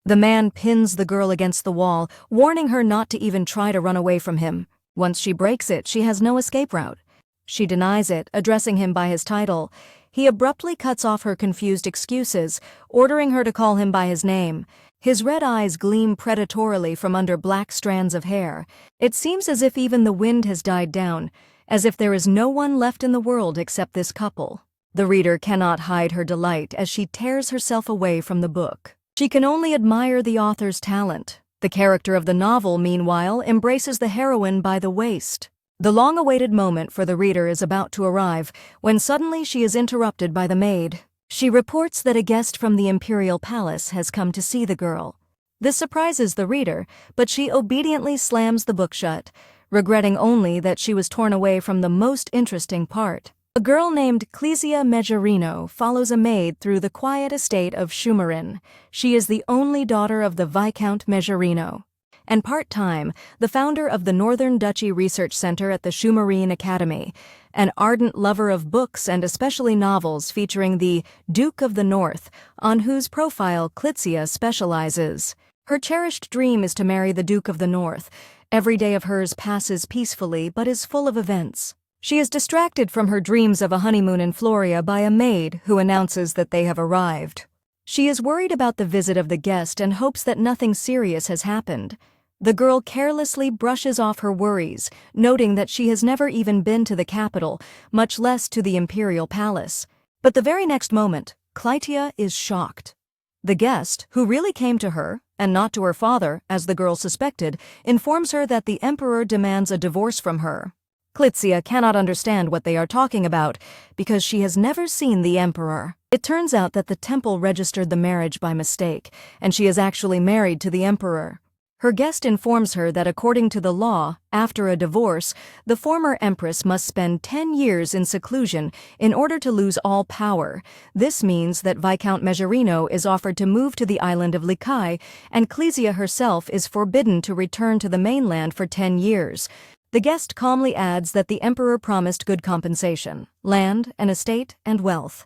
The man pins the girl against the wall, warning her not to even try to run away from him. Once she breaks it, she has no escape route. She denies it, addressing him by his title. He abruptly cuts off her confused excuses, ordering her to call him by his name. His red eyes gleam predatorily from under black strands of hair. It seems as if even the wind has died down, as if there is no one left in the world except this couple. The reader cannot hide her delight as she tears herself away from the book. She can only admire the author's talent. The character of the novel, meanwhile, embraces the heroine by the waist. The long-awaited moment for the reader is about to arrive, when suddenly she is interrupted by the maid. She reports that a guest from the imperial palace has come to see the girl. This surprises the reader, but she obediently slams the book shut, regretting only that she was torn away from the most interesting part. A girl named Clesia Megerino follows a maid through the quiet estate of Shumarin. She is the only daughter of the Viscount Megerino, and part-time, the founder of the Northern Duchy Research Center at the Shumarin Academy, an ardent lover of books and especially novels featuring the Duke of the North, on whose profile Clesia specializes. Her cherished dream is to marry the Duke of the North. Every day of hers passes peacefully but is full of events. She is distracted from her dreams of a honeymoon in Floria by a maid who announces that they have arrived. She is worried about the visit of the guest and hopes that nothing serious has happened. The girl carelessly brushes off her worries, noting that she has never even been to the capital, much less to the imperial palace. But the very next moment, Clytia is shocked. The guest, who really came to her, and not to her father, as the girl suspected, informs her that the emperor demands a divorce from her. Clytia cannot understand what they are talking about, because she has never seen the emperor. It turns out that the temple registered the marriage by mistake, and she is actually married to the emperor. Her guest informs her that according to the law, after a divorce, the former empress must spend 10 years in seclusion in order to lose all power. This means that Viscount Megerino is offered to move to the island of Likai, and Clesia herself is forbidden to return to the mainland for 10 years. The guest calmly adds that the emperor promised good compensation, land, an estate, and wealth.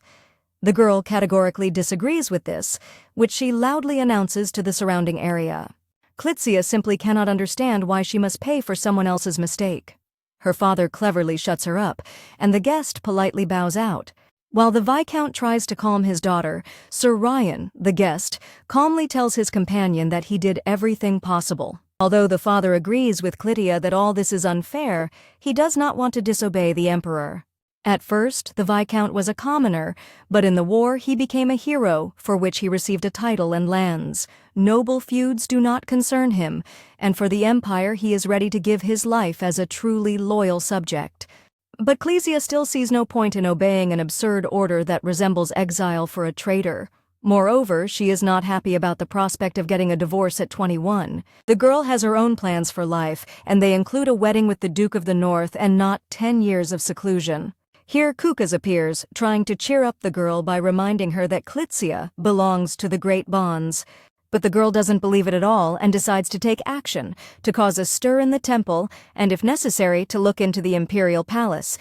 The girl categorically disagrees with this, which she loudly announces to the surrounding area. Clytia simply cannot understand why she must pay for someone else's mistake. Her father cleverly shuts her up, and the guest politely bows out. While the Viscount tries to calm his daughter, Sir Ryan, the guest, calmly tells his companion that he did everything possible. Although the father agrees with Clytia that all this is unfair, he does not want to disobey the emperor. At first, the Viscount was a commoner, but in the war he became a hero, for which he received a title and lands. Noble feuds do not concern him, and for the empire he is ready to give his life as a truly loyal subject. But Clesia still sees no point in obeying an absurd order that resembles exile for a traitor. Moreover, she is not happy about the prospect of getting a divorce at 21. The girl has her own plans for life, and they include a wedding with the Duke of the North and not 10 years of seclusion. Here Kukas appears, trying to cheer up the girl by reminding her that Clytia belongs to the Great Bonds. But the girl doesn't believe it at all and decides to take action, to cause a stir in the temple, and if necessary, to look into the imperial palace.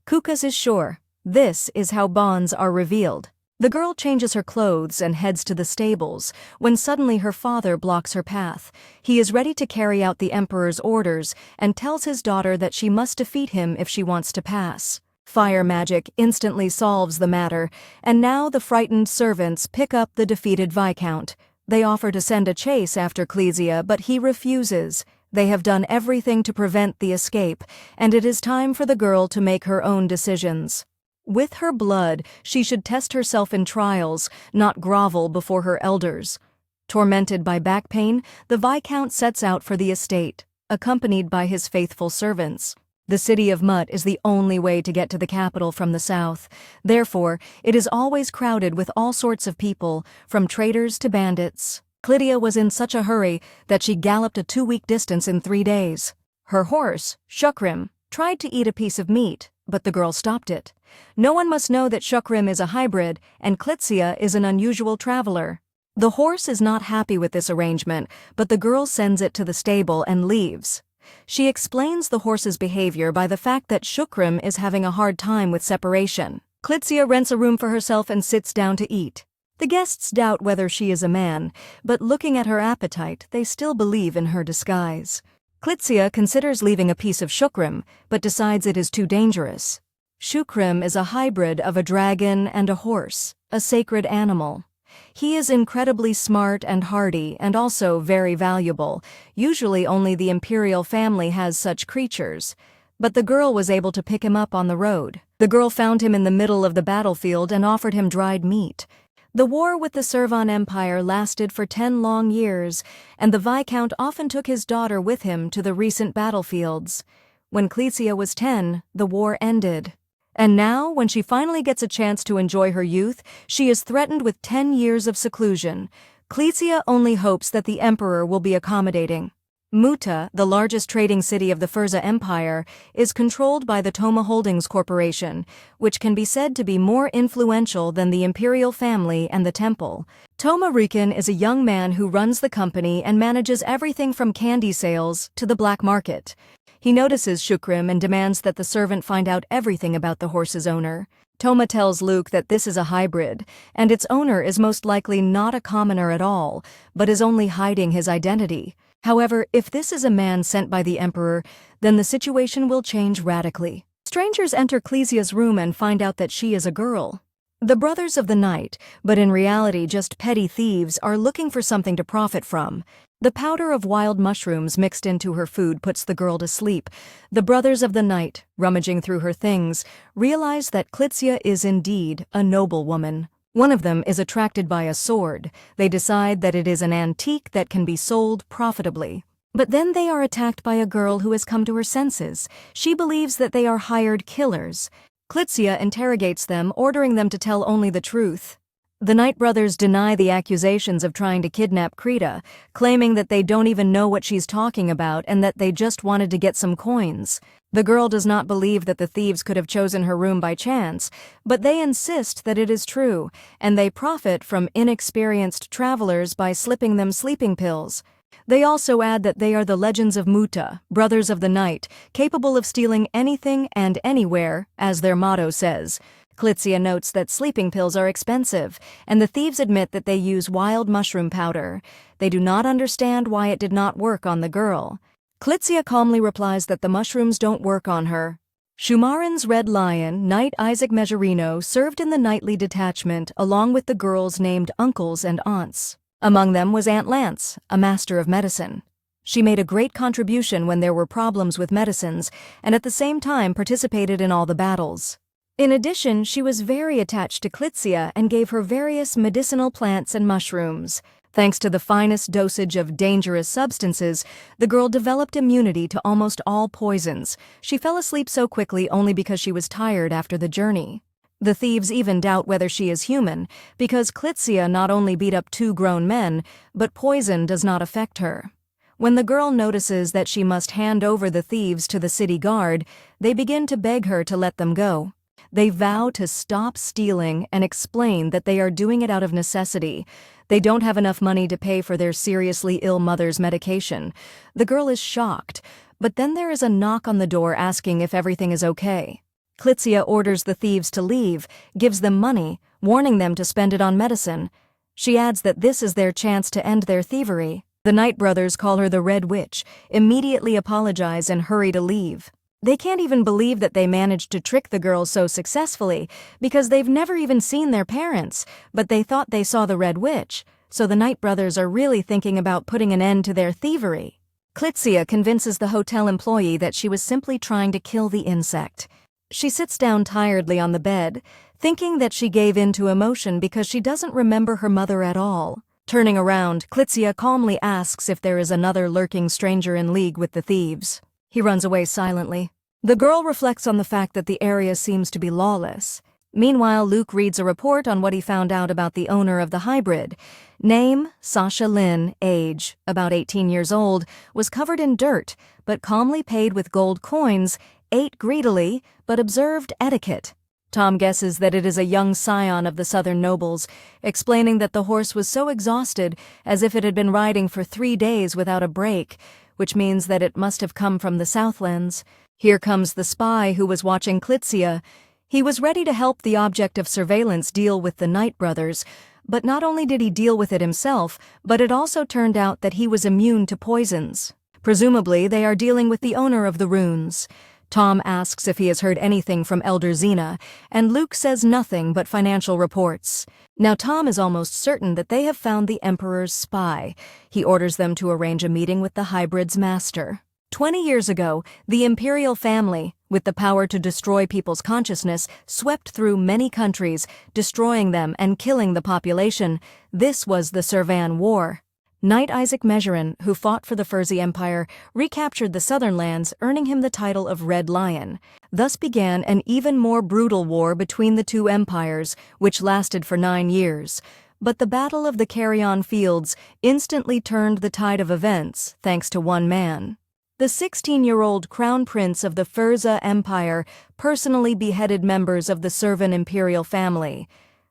Kukas is sure. This is how bonds are revealed. The girl changes her clothes and heads to the stables, when suddenly her father blocks her path. He is ready to carry out the emperor's orders and tells his daughter that she must defeat him if she wants to pass. Fire magic instantly solves the matter, and now the frightened servants pick up the defeated Viscount. They offer to send a chase after Clesia, but he refuses. They have done everything to prevent the escape, and it is time for the girl to make her own decisions. With her blood, she should test herself in trials, not grovel before her elders. Tormented by back pain, the Viscount sets out for the estate, accompanied by his faithful servants. The city of Mut is the only way to get to the capital from the south. Therefore, it is always crowded with all sorts of people, from traders to bandits. Clytia was in such a hurry that she galloped a 2-week distance in 3 days. Her horse, Shukrim, tried to eat a piece of meat, but the girl stopped it. No one must know that Shukrim is a hybrid and Clytia is an unusual traveler. The horse is not happy with this arrangement, but the girl sends it to the stable and leaves. She explains the horse's behavior by the fact that Shukrim is having a hard time with separation. Clytia rents a room for herself and sits down to eat. The guests doubt whether she is a man, but looking at her appetite, they still believe in her disguise. Klitsia considers leaving a piece of Shukrim, but decides it is too dangerous. Shukrim is a hybrid of a dragon and a horse, a sacred animal. He is incredibly smart and hardy and also very valuable. Usually only the imperial family has such creatures. But the girl was able to pick him up on the road. The girl found him in the middle of the battlefield and offered him dried meat. The war with the Servan Empire lasted for 10 long years, and the Viscount often took his daughter with him to the recent battlefields. When Klitsia was 10, the war ended. And now, when she finally gets a chance to enjoy her youth, she is threatened with 10 years of seclusion. Klitsia only hopes that the emperor will be accommodating. Muta, the largest trading city of the Furza Empire, is controlled by the Toma Holdings Corporation, which can be said to be more influential than the imperial family and the temple. Toma Rikin is a young man who runs the company and manages everything from candy sales to the black market. He notices Shukrim and demands that the servant find out everything about the horse's owner. Toma tells Luke that this is a hybrid, and its owner is most likely not a commoner at all, but is only hiding his identity. However, if this is a man sent by the emperor, then the situation will change radically. Strangers enter Klisia's room and find out that she is a girl. The Brothers of the Night, but in reality just petty thieves, are looking for something to profit from. The powder of wild mushrooms mixed into her food puts the girl to sleep. The Brothers of the Night, rummaging through her things, realize that Klitsia is indeed a noble woman. One of them is attracted by a sword. They decide that it is an antique that can be sold profitably. But then they are attacked by a girl who has come to her senses. She believes that they are hired killers. Klitsia interrogates them, ordering them to tell only the truth. The Night Brothers deny the accusations of trying to kidnap Krita, claiming that they don't even know what she's talking about and that they just wanted to get some coins. The girl does not believe that the thieves could have chosen her room by chance, but they insist that it is true, and they profit from inexperienced travelers by slipping them sleeping pills. They also add that they are the Legends of Muta, Brothers of the Night, capable of stealing anything and anywhere, as their motto says. Klitsia notes that sleeping pills are expensive, and the thieves admit that they use wild mushroom powder. They do not understand why it did not work on the girl. Klitsia calmly replies that the mushrooms don't work on her. Shumarin's Red Lion, Knight Isaac Mejerino, served in the nightly detachment along with the girls named uncles and aunts. Among them was Aunt Lance, a master of medicine. She made a great contribution when there were problems with medicines, and at the same time participated in all the battles. In addition, she was very attached to Klitsia and gave her various medicinal plants and mushrooms. Thanks to the finest dosage of dangerous substances, the girl developed immunity to almost all poisons. She fell asleep so quickly only because she was tired after the journey. The thieves even doubt whether she is human, because Klitsia not only beat up 2 grown men, but poison does not affect her. When the girl notices that she must hand over the thieves to the city guard, they begin to beg her to let them go. They vow to stop stealing and explain that they are doing it out of necessity. They don't have enough money to pay for their seriously ill mother's medication. The girl is shocked, but then there is a knock on the door asking if everything is okay. Klitsia orders the thieves to leave, gives them money, warning them to spend it on medicine. She adds that this is their chance to end their thievery. The Night Brothers call her the Red Witch, immediately apologize and hurry to leave. They can't even believe that they managed to trick the girls so successfully, because they've never even seen their parents, but they thought they saw the Red Witch, so the Night Brothers are really thinking about putting an end to their thievery. Klitsia convinces the hotel employee that she was simply trying to kill the insect. She sits down tiredly on the bed, thinking that she gave in to emotion because she doesn't remember her mother at all. Turning around, Klitsia calmly asks if there is another lurking stranger in league with the thieves. He runs away silently. The girl reflects on the fact that the area seems to be lawless. Meanwhile, Luke reads a report on what he found out about the owner of the hybrid. Name, Sasha Lin, age, about 18 years old, was covered in dirt, but calmly paid with gold coins, ate greedily, but observed etiquette. Tom guesses that it is a young scion of the southern nobles, explaining that the horse was so exhausted as if it had been riding for 3 days without a break, which means that it must have come from the Southlands. Here comes the spy who was watching Klitsia. He was ready to help the object of surveillance deal with the Night Brothers, But not only did he deal with it himself, but it also turned out that he was immune to poisons. Presumably, they are dealing with the owner of the runes. Tom asks if he has heard anything from Elder Xena, and Luke says nothing but financial reports. Now Tom is almost certain that they have found the Emperor's spy. He orders them to arrange a meeting with the hybrid's master. 20 years ago, the imperial family, with the power to destroy people's consciousness, swept through many countries, destroying them and killing the population. This was the Servan War. Knight Isaac Measurin, who fought for the Furzi Empire, recaptured the southern lands, earning him the title of Red Lion. Thus began an even more brutal war between the two empires, which lasted for 9 years. But the Battle of the Carrion Fields instantly turned the tide of events, thanks to one man. The 16-year-old crown prince of the Furza Empire personally beheaded members of the Servan imperial family.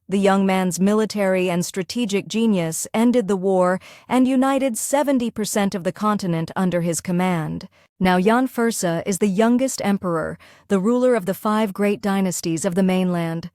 The young man's military and strategic genius ended the war and united 70% of the continent under his command. Now Jan Fursa is the youngest emperor, the ruler of the 5 great dynasties of the mainland.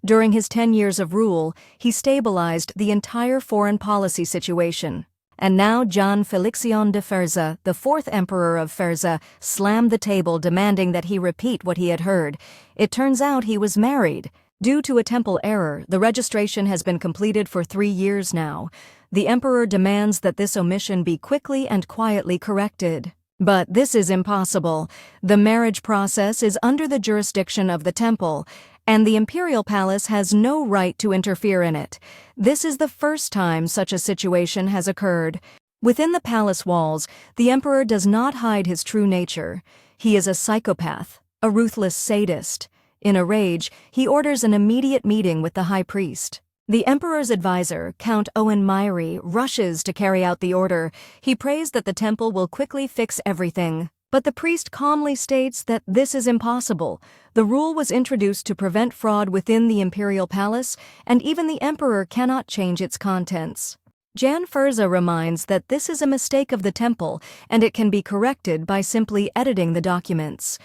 During his 10 years of rule, he stabilized the entire foreign policy situation. And now Jan Felixion de Furza, the 4th emperor of Furza, slammed the table demanding that he repeat what he had heard. It turns out he was married. Due to a temple error, the registration has been completed for 3 years now. The emperor demands that this omission be quickly and quietly corrected. But this is impossible. The marriage process is under the jurisdiction of the temple, and the imperial palace has no right to interfere in it. This is the first time such a situation has occurred. Within the palace walls, the emperor does not hide his true nature. He is a psychopath, a ruthless sadist. In a rage, he orders an immediate meeting with the high priest. The emperor's advisor, Count Owen Myrie, rushes to carry out the order. He prays that the temple will quickly fix everything. But the priest calmly states that this is impossible. The rule was introduced to prevent fraud within the imperial palace, and even the emperor cannot change its contents. Jan Furza reminds that this is a mistake of the temple, and it can be corrected by simply editing the documents.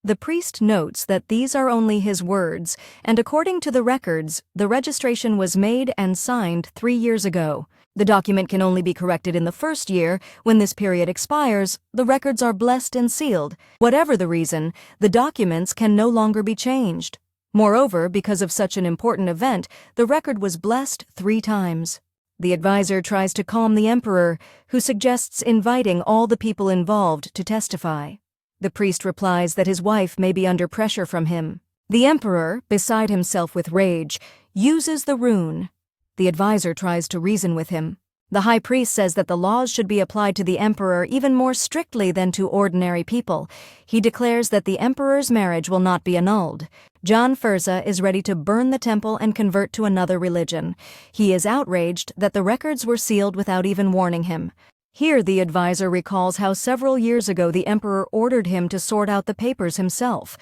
The priest notes that these are only his words, and according to the records, the registration was made and signed 3 years ago. The document can only be corrected in the first year. When this period expires, the records are blessed and sealed. Whatever the reason, the documents can no longer be changed. Moreover, because of such an important event, the record was blessed 3 times. The advisor tries to calm the emperor, who suggests inviting all the people involved to testify. The priest replies that his wife may be under pressure from him. The emperor, beside himself with rage, uses the rune. The advisor tries to reason with him. The high priest says that the laws should be applied to the emperor even more strictly than to ordinary people. He declares that the emperor's marriage will not be annulled. Jan Furza is ready to burn the temple and convert to another religion. He is outraged that the records were sealed without even warning him. Here the advisor recalls how several years ago the emperor ordered him to sort out the papers himself.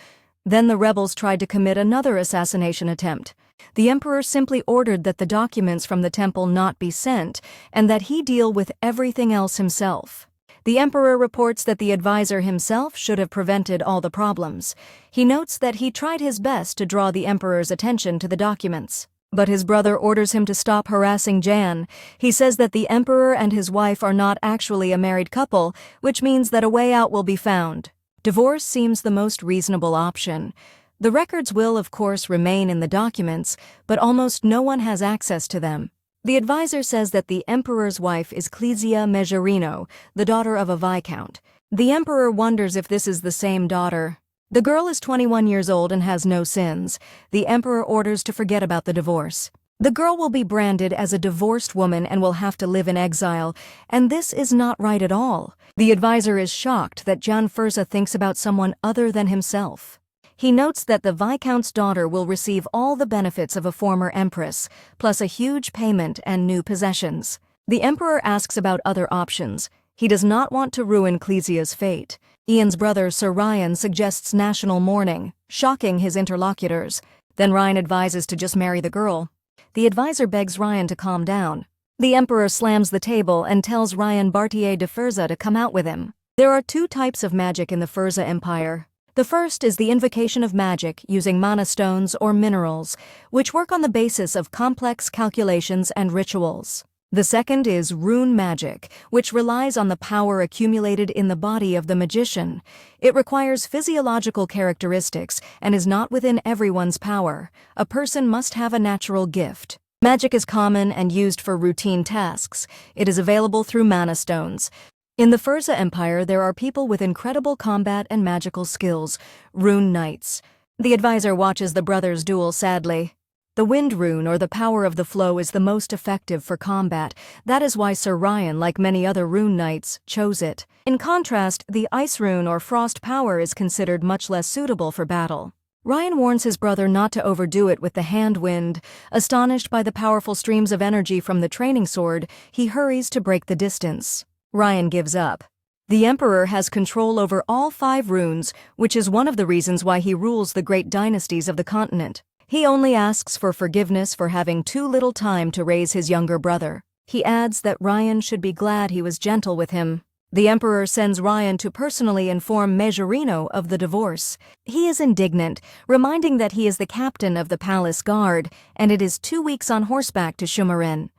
Then the rebels tried to commit another assassination attempt. The emperor simply ordered that the documents from the temple not be sent, and that he deal with everything else himself. The emperor reports that the advisor himself should have prevented all the problems. He notes that he tried his best to draw the emperor's attention to the documents. But his brother orders him to stop harassing Jan. He says that the emperor and his wife are not actually a married couple, which means that a way out will be found. Divorce seems the most reasonable option. The records will, of course, remain in the documents, but almost no one has access to them. The advisor says that the emperor's wife is Clesia Megerino, the daughter of a viscount. The emperor wonders if this is the same daughter. The girl is 21 years old and has no sins. The emperor orders to forget about the divorce. The girl will be branded as a divorced woman and will have to live in exile, and this is not right at all. The advisor is shocked that Jan Furza thinks about someone other than himself. He notes that the viscount's daughter will receive all the benefits of a former empress, plus a huge payment and new possessions. The emperor asks about other options. He does not want to ruin Clesia's fate. Ian's brother Sir Ryan suggests national mourning, shocking his interlocutors. Then Ryan advises to just marry the girl. The advisor begs Ryan to calm down. The emperor slams the table and tells Ryan Bartier de Furza to come out with him. There are 2 types of magic in the Furza Empire. The first is the invocation of magic using mana stones or minerals, which work on the basis of complex calculations and rituals. The second is rune magic, which relies on the power accumulated in the body of the magician. It requires physiological characteristics and is not within everyone's power. A person must have a natural gift. Magic is common and used for routine tasks. It is available through mana stones. In the Furza Empire, there are people with incredible combat and magical skills, rune knights. The advisor watches the brothers duel sadly. The wind rune, or the power of the flow, is the most effective for combat. That is why Sir Ryan, like many other rune knights, chose it. In contrast, the ice rune, or frost power, is considered much less suitable for battle. Ryan warns his brother not to overdo it with the hand wind. Astonished by the powerful streams of energy from the training sword, he hurries to break the distance. Ryan gives up. The Emperor has control over all 5 runes, which is one of the reasons why he rules the great dynasties of the continent. He only asks for forgiveness for having too little time to raise his younger brother. He adds that Ryan should be glad he was gentle with him. The Emperor sends Ryan to personally inform Majorino of the divorce. He is indignant, reminding that he is the captain of the palace guard, and it is 2 weeks on horseback to Shumarin.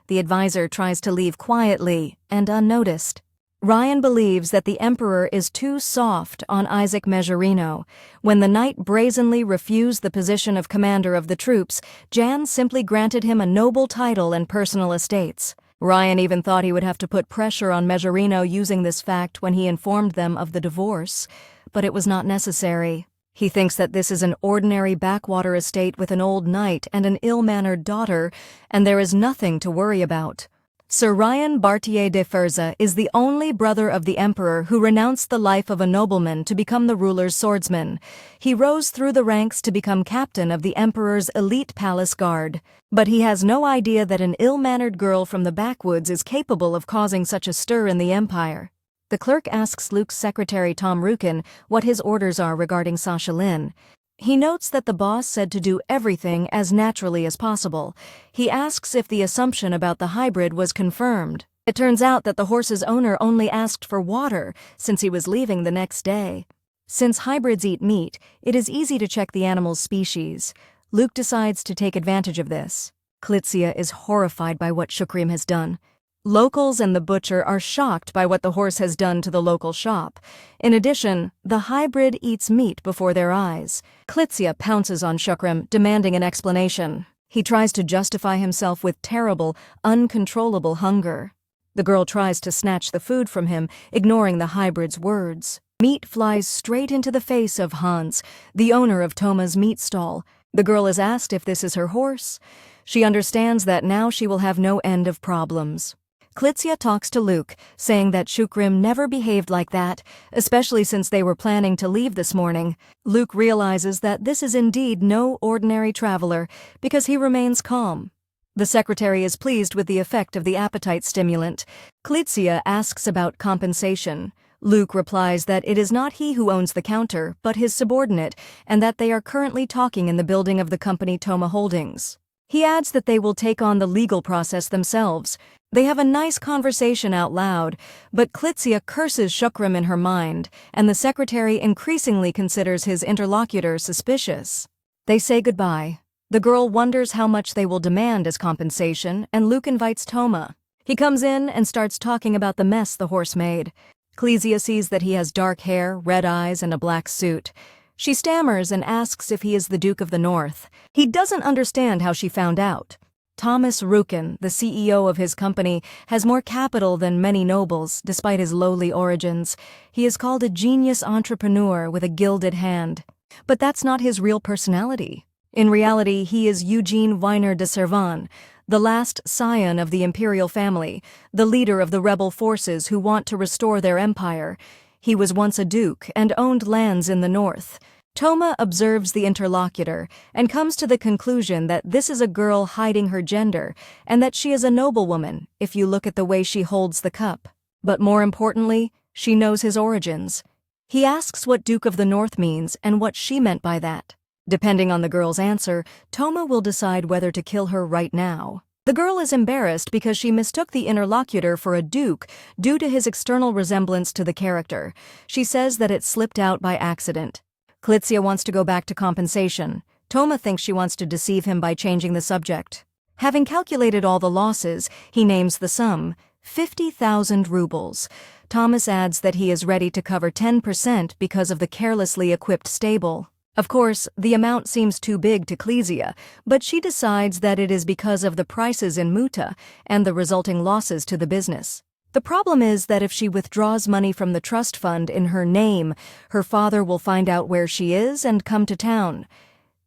The advisor tries to leave quietly and unnoticed. Ryan believes that the Emperor is too soft on Isaac Majorino. When the knight brazenly refused the position of commander of the troops, Jan simply granted him a noble title and personal estates. Ryan even thought he would have to put pressure on Majorino using this fact when he informed them of the divorce, but it was not necessary. He thinks that this is an ordinary backwater estate with an old knight and an ill-mannered daughter, and there is nothing to worry about. Sir Ryan Bartier de Furza is the only brother of the Emperor who renounced the life of a nobleman to become the ruler's swordsman. He rose through the ranks to become captain of the Emperor's elite palace guard. But he has no idea that an ill-mannered girl from the backwoods is capable of causing such a stir in the Empire. The clerk asks Luke's secretary Tom Rukin what his orders are regarding Sasha Lin. He notes that the boss said to do everything as naturally as possible. He asks if the assumption about the hybrid was confirmed. It turns out that the horse's owner only asked for water since he was leaving the next day. Since hybrids eat meat, it is easy to check the animal's species. Luke decides to take advantage of this. Klitzia is horrified by what Shukrim has done. Locals and the butcher are shocked by what the horse has done to the local shop. In addition, the hybrid eats meat before their eyes. Klitzia pounces on Shukrim, demanding an explanation. He tries to justify himself with terrible, uncontrollable hunger. The girl tries to snatch the food from him, ignoring the hybrid's words. Meat flies straight into the face of Hans, the owner of Toma's meat stall. The girl is asked if this is her horse. She understands that now she will have no end of problems. Klitzia talks to Luke, saying that Shukrim never behaved like that, especially since they were planning to leave this morning. Luke realizes that this is indeed no ordinary traveler, because he remains calm. The secretary is pleased with the effect of the appetite stimulant. Klitzia asks about compensation. Luke replies that it is not he who owns the counter, but his subordinate, and that they are currently talking in the building of the company Toma Holdings. He adds that they will take on the legal process themselves. They have a nice conversation out loud, but Klitzia curses Shukrim in her mind, and the secretary increasingly considers his interlocutor suspicious. They say goodbye. The girl wonders how much they will demand as compensation, and Luke invites Toma. He comes in and starts talking about the mess the horse made. Klitzia sees that he has dark hair, red eyes, and a black suit. She stammers and asks if he is the Duke of the North. He doesn't understand how she found out. Thomas Rukin, the CEO of his company, has more capital than many nobles, despite his lowly origins. He is called a genius entrepreneur with a gilded hand. But that's not his real personality. In reality, he is Eugene Weiner de Servan, the last scion of the imperial family, the leader of the rebel forces who want to restore their empire. He was once a duke and owned lands in the north. Toma observes the interlocutor and comes to the conclusion that this is a girl hiding her gender and that she is a noblewoman if you look at the way she holds the cup. But more importantly, she knows his origins. He asks what Duke of the North means and what she meant by that. Depending on the girl's answer, Toma will decide whether to kill her right now. The girl is embarrassed because she mistook the interlocutor for a duke due to his external resemblance to the character. She says that it slipped out by accident. Klitsia wants to go back to compensation. Toma thinks she wants to deceive him by changing the subject. Having calculated all the losses, he names the sum, 50,000 rubles. Thomas adds that he is ready to cover 10% because of the carelessly equipped stable. Of course, the amount seems too big to Klitsia, but she decides that it is because of the prices in Muta and the resulting losses to the business. The problem is that if she withdraws money from the trust fund in her name, her father will find out where she is and come to town.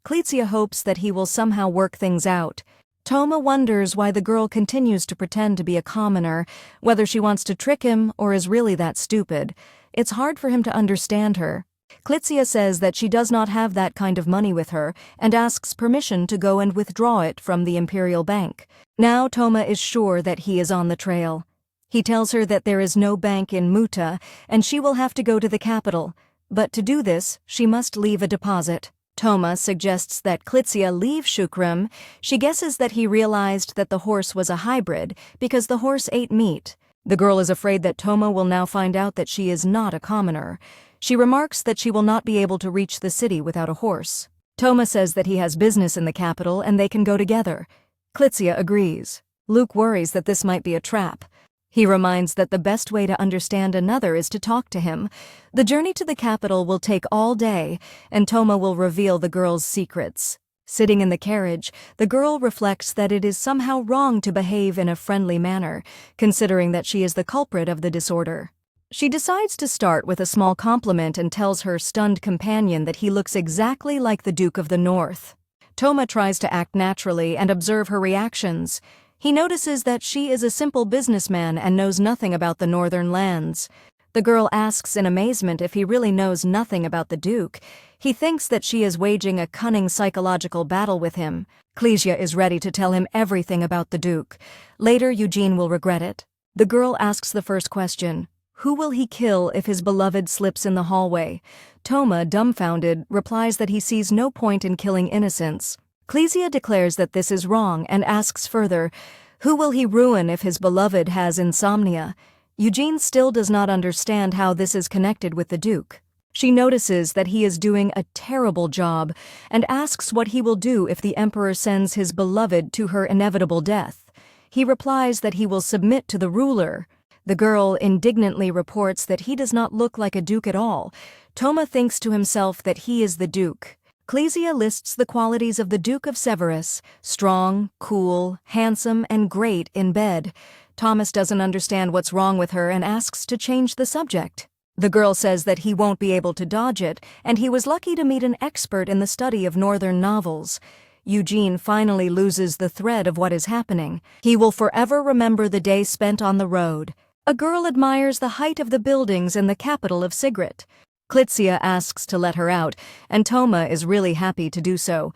Klitsia hopes that he will somehow work things out. Toma wonders why the girl continues to pretend to be a commoner, whether she wants to trick him or is really that stupid. It's hard for him to understand her. Klitsia says that she does not have that kind of money with her and asks permission to go and withdraw it from the Imperial Bank. Now Toma is sure that he is on the trail. He tells her that there is no bank in Muta and she will have to go to the capital, but to do this, she must leave a deposit. Toma suggests that Klitsia leave Shukram. She guesses that he realized that the horse was a hybrid because the horse ate meat. The girl is afraid that Toma will now find out that she is not a commoner. She remarks that she will not be able to reach the city without a horse. Toma says that he has business in the capital and they can go together. Klitsia agrees. Luke worries that this might be a trap. He reminds that the best way to understand another is to talk to him. The journey to the capital will take all day, and Toma will reveal the girl's secrets. Sitting in the carriage, the girl reflects that it is somehow wrong to behave in a friendly manner, considering that she is the culprit of the disorder. She decides to start with a small compliment and tells her stunned companion that he looks exactly like the Duke of the North. Toma tries to act naturally and observe her reactions. He notices that she is a simple businessman and knows nothing about the northern lands. The girl asks in amazement if he really knows nothing about the Duke. He thinks that she is waging a cunning psychological battle with him. Klitsia is ready to tell him everything about the Duke. Later, Eugene will regret it. The girl asks the first question. Who will he kill if his beloved slips in the hallway? Toma, dumbfounded, replies that he sees no point in killing innocents. Klitsia declares that this is wrong and asks further, who will he ruin if his beloved has insomnia? Eugene still does not understand how this is connected with the Duke. She notices that he is doing a terrible job and asks what he will do if the Emperor sends his beloved to her inevitable death. He replies that he will submit to the ruler. The girl indignantly reports that he does not look like a duke at all. Toma thinks to himself that he is the Duke. Klitsia lists the qualities of the Duke of Severus: strong, cool, handsome, and great in bed. Thomas doesn't understand what's wrong with her and asks to change the subject. The girl says that he won't be able to dodge it, and he was lucky to meet an expert in the study of northern novels. Eugene finally loses the thread of what is happening. He will forever remember the day spent on the road. A girl admires the height of the buildings in the capital of Sigrid. Klitsia asks to let her out, and Toma is really happy to do so.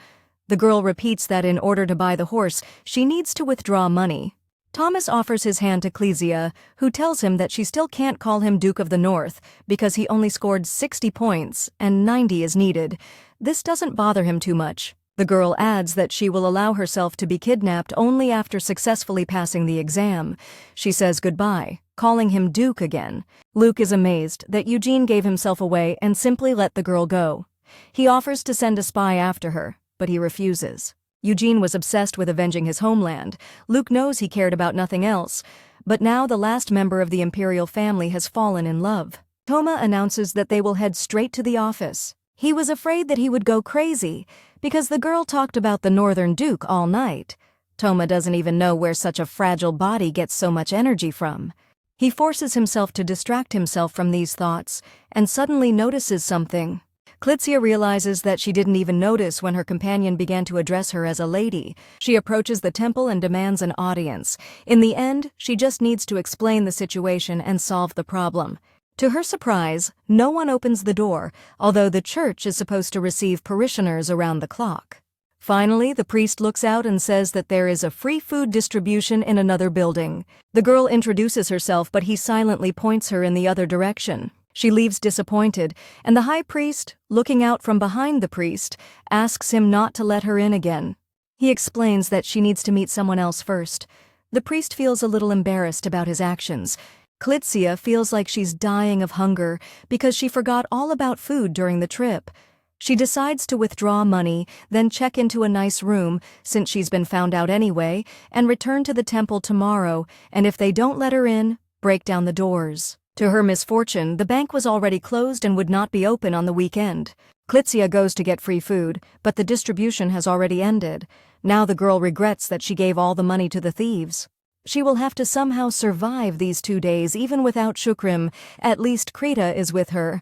The girl repeats that in order to buy the horse, she needs to withdraw money. Thomas offers his hand to Klitsia, who tells him that she still can't call him Duke of the North because he only scored 60 points and 90 is needed. This doesn't bother him too much. The girl adds that she will allow herself to be kidnapped only after successfully passing the exam. She says goodbye, calling him Duke again. Luke is amazed that Eugene gave himself away and simply let the girl go. He offers to send a spy after her, but he refuses. Eugene was obsessed with avenging his homeland. Luke knows he cared about nothing else, but now the last member of the imperial family has fallen in love. Toma announces that they will head straight to the office. He was afraid that he would go crazy because the girl talked about the Northern Duke all night. Toma doesn't even know where such a fragile body gets so much energy from. He forces himself to distract himself from these thoughts and suddenly notices something. Klitsia realizes that she didn't even notice when her companion began to address her as a lady. She approaches the temple and demands an audience. In the end, she just needs to explain the situation and solve the problem. To her surprise, no one opens the door, although the church is supposed to receive parishioners around the clock. Finally, the priest looks out and says that there is a free food distribution in another building. The girl introduces herself, but he silently points her in the other direction. She leaves disappointed, and the high priest, looking out from behind the priest, asks him not to let her in again. He explains that she needs to meet someone else first. The priest feels a little embarrassed about his actions. Klitsia feels like she's dying of hunger because she forgot all about food during the trip. She decides to withdraw money, then check into a nice room, since she's been found out anyway, and return to the temple tomorrow, and if they don't let her in, break down the doors. To her misfortune, the bank was already closed and would not be open on the weekend. Klitsia goes to get free food, but the distribution has already ended. Now the girl regrets that she gave all the money to the thieves. She will have to somehow survive these 2 days even without Shukrim. At least Krita is with her.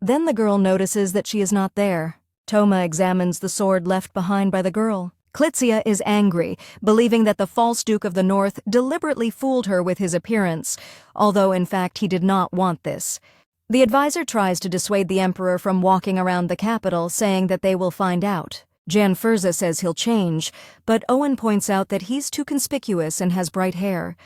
Then the girl notices that she is not there. Toma examines the sword left behind by the girl. Klitsia is angry, believing that the false Duke of the North deliberately fooled her with his appearance, although in fact he did not want this. The advisor tries to dissuade the emperor from walking around the capital, saying that they will find out. Jan Furza says he'll change, but Owen points out that he's too conspicuous and has bright hair.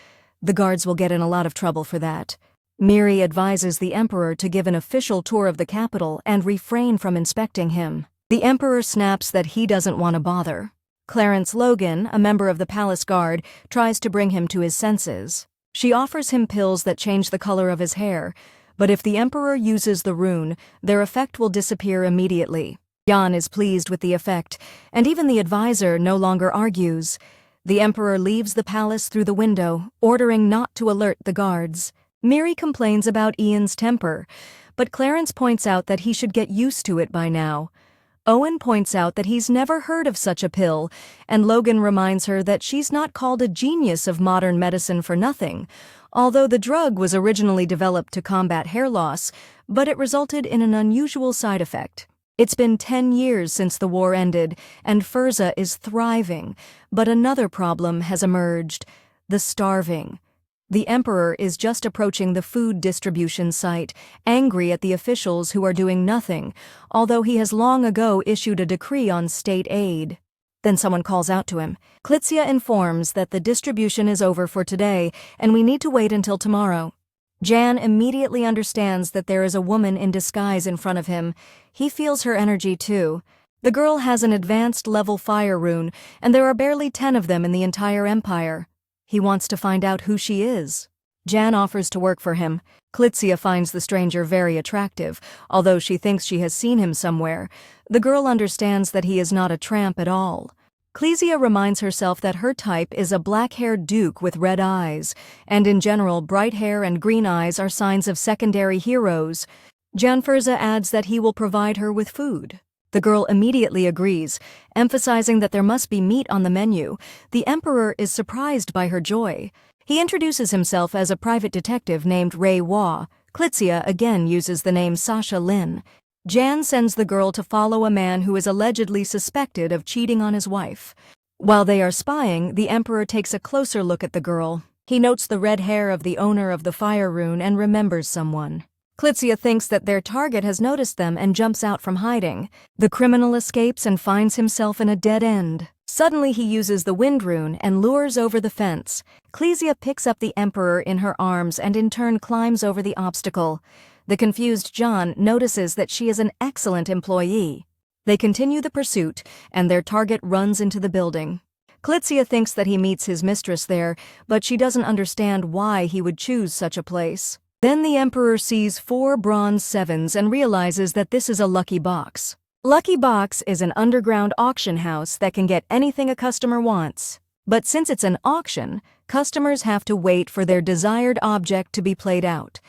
The guards will get in a lot of trouble for that. Miri advises the emperor to give an official tour of the capital and refrain from inspecting him. The emperor snaps that he doesn't want to bother. Clarence Logan, a member of the palace guard, tries to bring him to his senses. She offers him pills that change the color of his hair, but if the emperor uses the rune, their effect will disappear immediately. Jan is pleased with the effect, and even the advisor no longer argues. The emperor leaves the palace through the window, ordering not to alert the guards. Miri complains about Ian's temper, but Clarence points out that he should get used to it by now. Owen points out that he's never heard of such a pill, and Logan reminds her that she's not called a genius of modern medicine for nothing, although the drug was originally developed to combat hair loss, but it resulted in an unusual side effect. It's been 10 years since the war ended, and Furza is thriving, but another problem has emerged: the starving. The emperor is just approaching the food distribution site, angry at the officials who are doing nothing, although he has long ago issued a decree on state aid. Then someone calls out to him. Klitsia informs that the distribution is over for today, and we need to wait until tomorrow. Jan immediately understands that there is a woman in disguise in front of him. He feels her energy too. The girl has an advanced level fire rune, and there are barely 10 of them in the entire empire. He wants to find out who she is. Jan offers to work for him. Klitsia finds the stranger very attractive, although she thinks she has seen him somewhere. The girl understands that he is not a tramp at all. Klisia reminds herself that her type is a black-haired duke with red eyes, and in general bright hair and green eyes are signs of secondary heroes. Jan Furza adds that he will provide her with food. The girl immediately agrees, emphasizing that there must be meat on the menu. The emperor is surprised by her joy. He introduces himself as a private detective named Ray Wah. Klitsia again uses the name Sasha Lin. Jan sends the girl to follow a man who is allegedly suspected of cheating on his wife. While they are spying, the emperor takes a closer look at the girl. He notes the red hair of the owner of the fire rune and remembers someone. Klitsia thinks that their target has noticed them and jumps out from hiding. The criminal escapes and finds himself in a dead end. Suddenly he uses the wind rune and lures over the fence. Klisia picks up the emperor in her arms and in turn climbs over the obstacle. The confused John notices that she is an excellent employee. They continue the pursuit, and their target runs into the building. Klitsia thinks that he meets his mistress there, but she doesn't understand why he would choose such a place. Then the emperor sees 4 bronze 7s and realizes that this is a lucky box. Lucky Box is an underground auction house that can get anything a customer wants. But since it's an auction, customers have to wait for their desired object to be played out.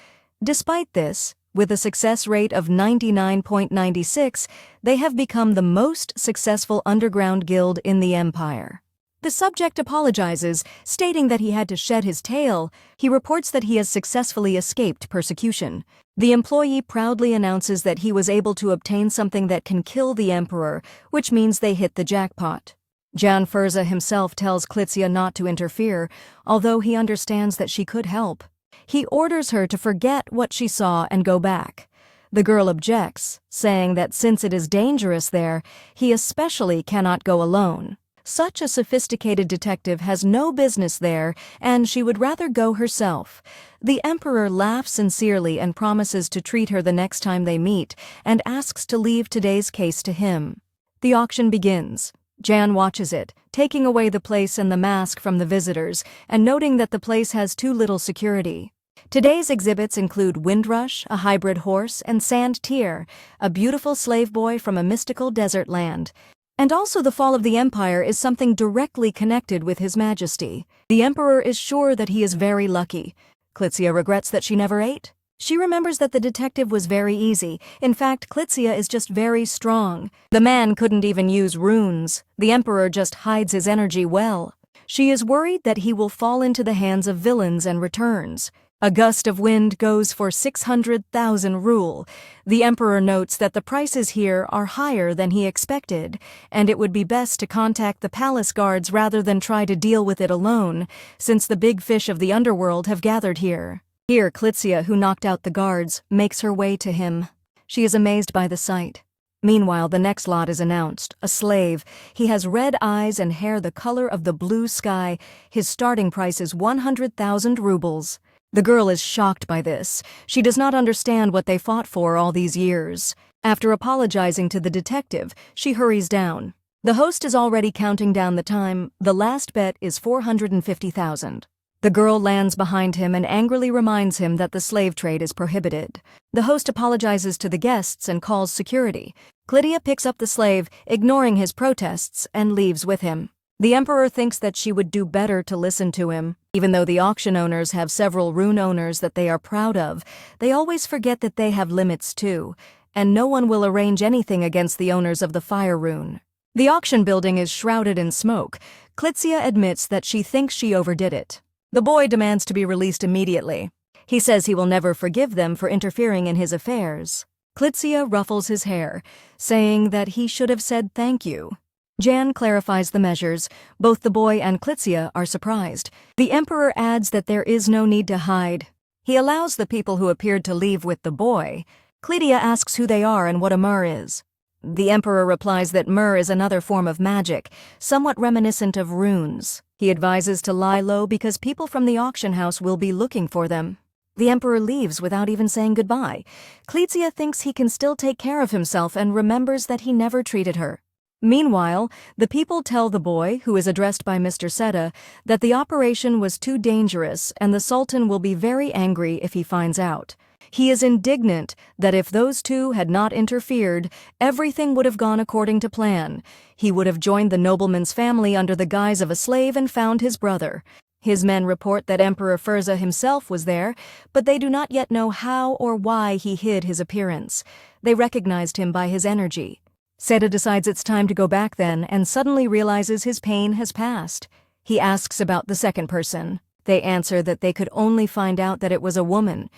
Despite this, with a success rate of 99.96, they have become the most successful underground guild in the empire. The subject apologizes, stating that he had to shed his tail. He reports that he has successfully escaped persecution. The employee proudly announces that he was able to obtain something that can kill the emperor, which means they hit the jackpot. Jan Furza himself tells Klitsia not to interfere, although he understands that she could help. He orders her to forget what she saw and go back. The girl objects, saying that since it is dangerous there, he especially cannot go alone. Such a sophisticated detective has no business there, and she would rather go herself. The emperor laughs sincerely and promises to treat her the next time they meet, and asks to leave today's case to him. The auction begins. Jan watches it, taking away the place and the mask from the visitors, and noting that the place has too little security. Today's exhibits include Windrush, a hybrid horse, and Sand Tear, a beautiful slave boy from a mystical desert land. And also the fall of the empire is something directly connected with His Majesty. The emperor is sure that he is very lucky. Klitsia regrets that she never ate. She remembers that the detective was very easy. In fact, Klitsia is just very strong. The man couldn't even use runes. The emperor just hides his energy well. She is worried that he will fall into the hands of villains and returns. A gust of wind goes for 600,000 rule. The emperor notes that the prices here are higher than he expected, and it would be best to contact the palace guards rather than try to deal with it alone, since the big fish of the underworld have gathered here. Here, Klitsia, who knocked out the guards, makes her way to him. She is amazed by the sight. Meanwhile, the next lot is announced. A slave. He has red eyes and hair the color of the blue sky. His starting price is 100,000 rubles. The girl is shocked by this. She does not understand what they fought for all these years. After apologizing to the detective, she hurries down. The host is already counting down the time. The last bet is 450,000. The girl lands behind him and angrily reminds him that the slave trade is prohibited. The host apologizes to the guests and calls security. Klitsia picks up the slave, ignoring his protests, and leaves with him. The emperor thinks that she would do better to listen to him. Even though the auction owners have several rune owners that they are proud of, they always forget that they have limits too, and no one will arrange anything against the owners of the fire rune. The auction building is shrouded in smoke. Klitsia admits that she thinks she overdid it. The boy demands to be released immediately. He says he will never forgive them for interfering in his affairs. Klitsia ruffles his hair, saying that he should have said thank you. Jan clarifies the measures. Both the boy and Klitsia are surprised. The emperor adds that there is no need to hide. He allows the people who appeared to leave with the boy. Klitsia asks who they are and what a myrrh is. The emperor replies that myrrh is another form of magic, somewhat reminiscent of runes. He advises to lie low because people from the auction house will be looking for them. The emperor leaves without even saying goodbye. Klitsia thinks he can still take care of himself and remembers that he never treated her. Meanwhile, the people tell the boy, who is addressed by Mr. Seta, that the operation was too dangerous and the Sultan will be very angry if he finds out. He is indignant that if those two had not interfered, everything would have gone according to plan. He would have joined the nobleman's family under the guise of a slave and found his brother. His men report that Emperor Firza himself was there, but they do not yet know how or why he hid his appearance. They recognized him by his energy. Seta decides it's time to go back then and suddenly realizes his pain has passed. He asks about the second person. They answer that they could only find out that it was a woman.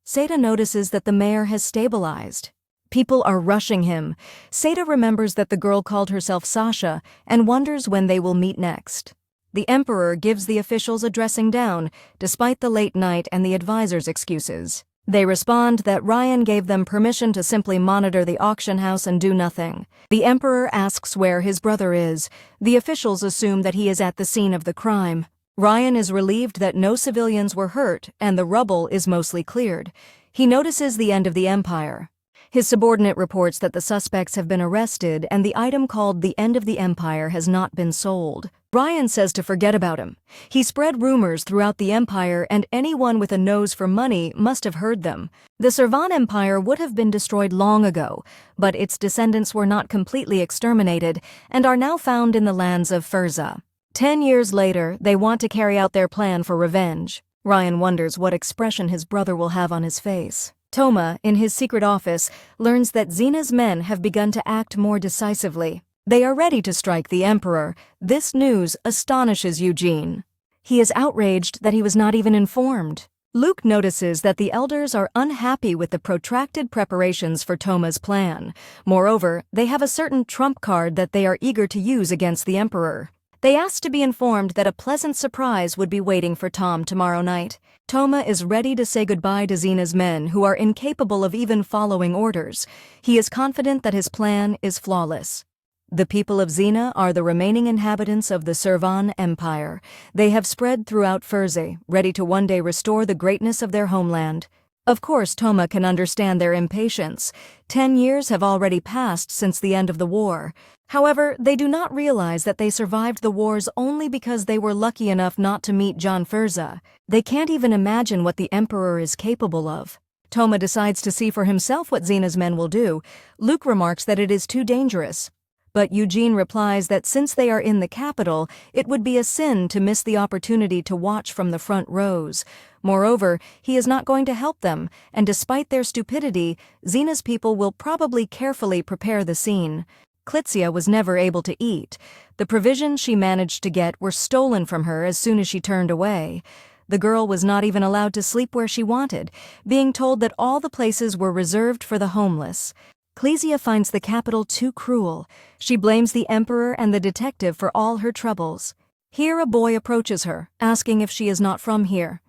Seta notices that the mayor has stabilized. People are rushing him. Seta remembers that the girl called herself Sasha and wonders when they will meet next. The emperor gives the officials a dressing down, despite the late night and the advisor's excuses. They respond that Ryan gave them permission to simply monitor the auction house and do nothing. The emperor asks where his brother is. The officials assume that he is at the scene of the crime. Ryan is relieved that no civilians were hurt and the rubble is mostly cleared. He notices the end of the empire. His subordinate reports that the suspects have been arrested and the item called the End of the Empire has not been sold. Ryan says to forget about him. He spread rumors throughout the empire and anyone with a nose for money must have heard them. The Servan Empire would have been destroyed long ago, but its descendants were not completely exterminated and are now found in the lands of Firza. 10 years later, they want to carry out their plan for revenge. Ryan wonders what expression his brother will have on his face. Toma, in his secret office, learns that Xena's men have begun to act more decisively. They are ready to strike the emperor. This news astonishes Eugene. He is outraged that he was not even informed. Luke notices that the elders are unhappy with the protracted preparations for Toma's plan. Moreover, they have a certain trump card that they are eager to use against the emperor. They ask to be informed that a pleasant surprise would be waiting for Tom tomorrow night. Toma is ready to say goodbye to Xena's men, who are incapable of even following orders. He is confident that his plan is flawless. The people of Xena are the remaining inhabitants of the Servan Empire. They have spread throughout Firze, ready to one day restore the greatness of their homeland. Of course, Toma can understand their impatience. 10 years have already passed since the end of the war. However, they do not realize that they survived the wars only because they were lucky enough not to meet John Furza. They can't even imagine what the Emperor is capable of. Toma decides to see for himself what Xena's men will do. Luke remarks that it is too dangerous. But Eugene replies that since they are in the capital, it would be a sin to miss the opportunity to watch from the front rows. Moreover, he is not going to help them, and despite their stupidity, Xena's people will probably carefully prepare the scene. Clitzia was never able to eat. The provisions she managed to get were stolen from her as soon as she turned away. The girl was not even allowed to sleep where she wanted, being told that all the places were reserved for the homeless. Clitzia finds the capital too cruel. She blames the emperor and the detective for all her troubles. Here a boy approaches her, asking if she is not from here.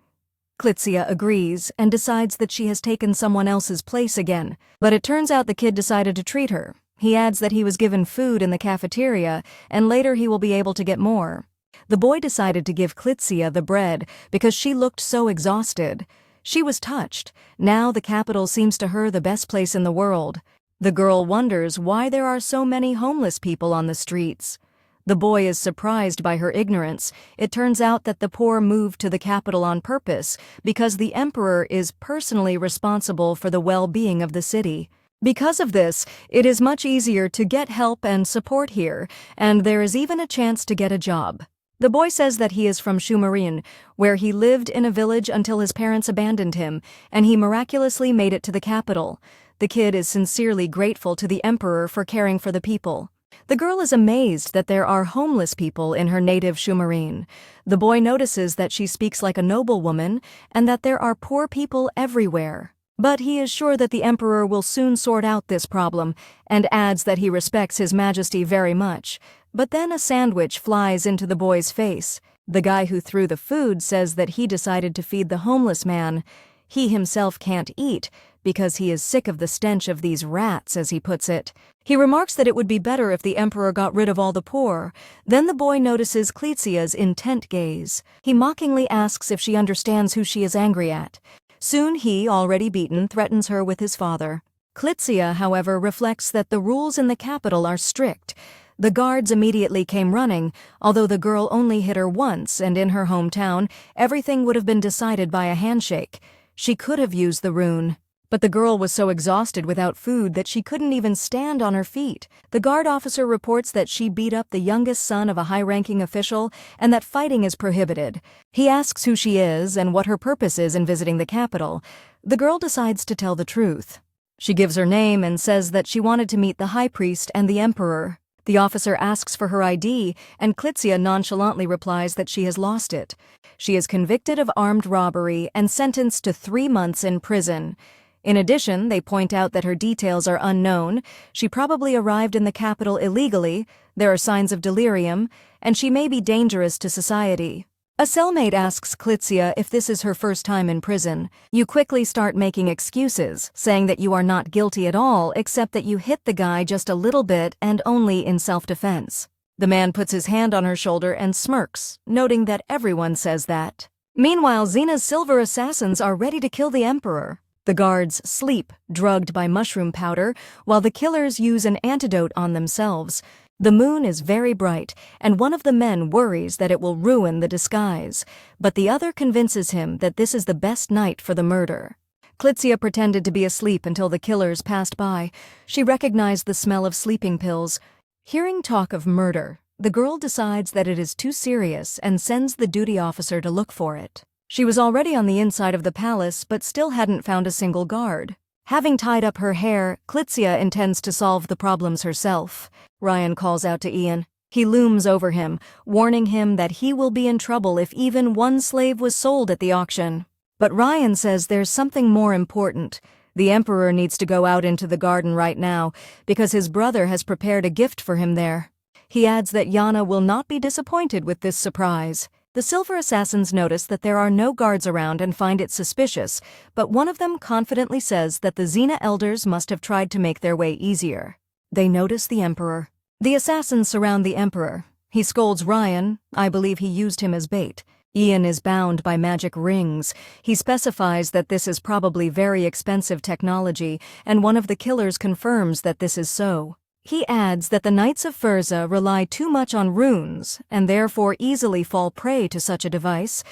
Clitzia agrees and decides that she has taken someone else's place again, but it turns out the kid decided to treat her. He adds that he was given food in the cafeteria, and later he will be able to get more. The boy decided to give Clitzia the bread because she looked so exhausted. She was touched. Now the capital seems to her the best place in the world. The girl wonders why there are so many homeless people on the streets. The boy is surprised by her ignorance. It turns out that the poor moved to the capital on purpose because the emperor is personally responsible for the well-being of the city. Because of this, it is much easier to get help and support here, and there is even a chance to get a job. The boy says that he is from Shumarin, where he lived in a village until his parents abandoned him, and he miraculously made it to the capital. The kid is sincerely grateful to the emperor for caring for the people. The girl is amazed that there are homeless people in her native Shumarin. The boy notices that she speaks like a noblewoman and that there are poor people everywhere. But he is sure that the emperor will soon sort out this problem and adds that he respects His Majesty very much. But then a sandwich flies into the boy's face. The guy who threw the food says that he decided to feed the homeless man. He himself can't eat because he is sick of the stench of these rats, as he puts it. He remarks that it would be better if the emperor got rid of all the poor. Then the boy notices Clitzia's intent gaze. He mockingly asks if she understands who she is angry at. Soon he, already beaten, threatens her with his father. Clitzia, however, reflects that the rules in the capital are strict. The guards immediately came running, although the girl only hit her once, and in her hometown, everything would have been decided by a handshake. She could have used the rune. But the girl was so exhausted without food that she couldn't even stand on her feet. The guard officer reports that she beat up the youngest son of a high-ranking official and that fighting is prohibited. He asks who she is and what her purpose is in visiting the capital. The girl decides to tell the truth. She gives her name and says that she wanted to meet the high priest and the emperor. The officer asks for her ID, and Clitzia nonchalantly replies that she has lost it. She is convicted of armed robbery and sentenced to 3 months in prison. In addition, they point out that her details are unknown. She probably arrived in the capital illegally, there are signs of delirium, and she may be dangerous to society. A cellmate asks Clitzia if this is her first time in prison. You quickly start making excuses, saying that you are not guilty at all except that you hit the guy just a little bit and only in self-defense. The man puts his hand on her shoulder and smirks, noting that everyone says that. Meanwhile, Xena's silver assassins are ready to kill the emperor. The guards sleep, drugged by mushroom powder, while the killers use an antidote on themselves. The moon is very bright, and one of the men worries that it will ruin the disguise, but the other convinces him that this is the best night for the murder. Clitzia pretended to be asleep until the killers passed by. She recognized the smell of sleeping pills. Hearing talk of murder, the girl decides that it is too serious and sends the duty officer to look for it. She was already on the inside of the palace, but still hadn't found a single guard. Having tied up her hair, Clitzia intends to solve the problems herself. Ryan calls out to Ian. He looms over him, warning him that he will be in trouble if even one slave was sold at the auction. But Ryan says there's something more important. The emperor needs to go out into the garden right now, because his brother has prepared a gift for him there. He adds that Yana will not be disappointed with this surprise. The silver assassins notice that there are no guards around and find it suspicious, but one of them confidently says that the Xena elders must have tried to make their way easier. They notice the emperor. The assassins surround the emperor. He scolds Ryan. I believe he used him as bait. Ian is bound by magic rings. He specifies that this is probably very expensive technology, and one of the killers confirms that this is so. He adds that the Knights of Furza rely too much on runes, and therefore easily fall prey to such a device.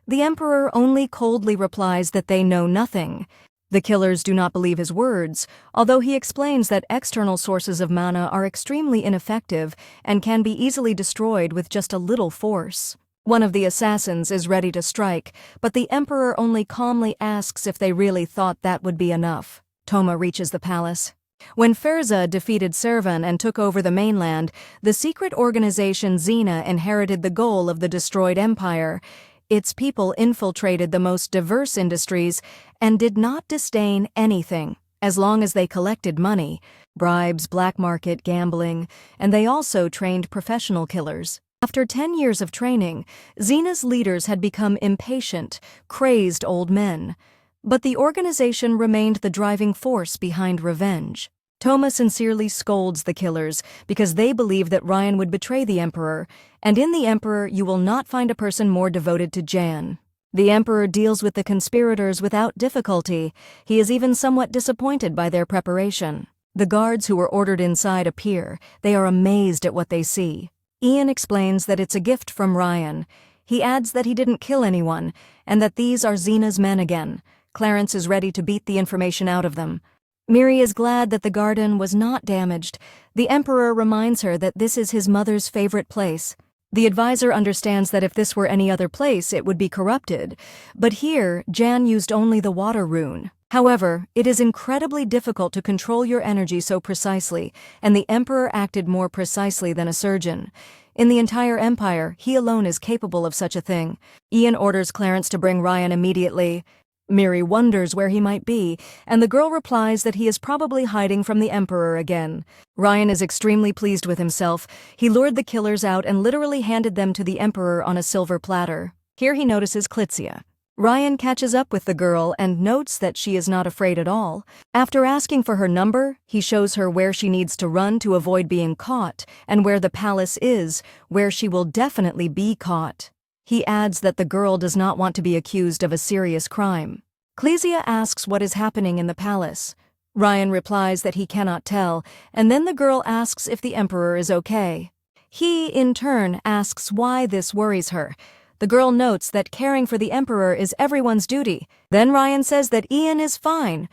The Emperor only coldly replies that they know nothing. The killers do not believe his words, although he explains that external sources of mana are extremely ineffective and can be easily destroyed with just a little force. One of the assassins is ready to strike, but the Emperor only calmly asks if they really thought that would be enough. Toma reaches the palace. When Furza defeated Servan and took over the mainland, the secret organization Xena inherited the goal of the destroyed empire. Its people infiltrated the most diverse industries and did not disdain anything, as long as they collected money, bribes, black market, gambling, and they also trained professional killers. After 10 years of training, Xena's leaders had become impatient, crazed old men. But the organization remained the driving force behind revenge. Toma sincerely scolds the killers because they believe that Ryan would betray the Emperor, and in the Emperor you will not find a person more devoted to Jan. The Emperor deals with the conspirators without difficulty. He is even somewhat disappointed by their preparation. The guards who were ordered inside appear. They are amazed at what they see. Ian explains that it's a gift from Ryan. He adds that he didn't kill anyone, and that these are Xena's men again. Clarence is ready to beat the information out of them. Miri is glad that the garden was not damaged. The Emperor reminds her that this is his mother's favorite place. The advisor understands that if this were any other place, it would be corrupted. But here, Jan used only the water rune. However, it is incredibly difficult to control your energy so precisely, and the Emperor acted more precisely than a surgeon. In the entire Empire, he alone is capable of such a thing. Ian orders Clarence to bring Ryan immediately. Miri wonders where he might be, and the girl replies that he is probably hiding from the Emperor again. Ryan is extremely pleased with himself. He lured the killers out and literally handed them to the Emperor on a silver platter. Here he notices Klitzia. Ryan catches up with the girl and notes that she is not afraid at all. After asking for her number, he shows her where she needs to run to avoid being caught, and where the palace is, where she will definitely be caught. He adds that the girl does not want to be accused of a serious crime. Klitzia asks what is happening in the palace. Ryan replies that he cannot tell, and then the girl asks if the Emperor is okay. He, in turn, asks why this worries her. The girl notes that caring for the Emperor is everyone's duty. Then Ryan says that Ian is fine.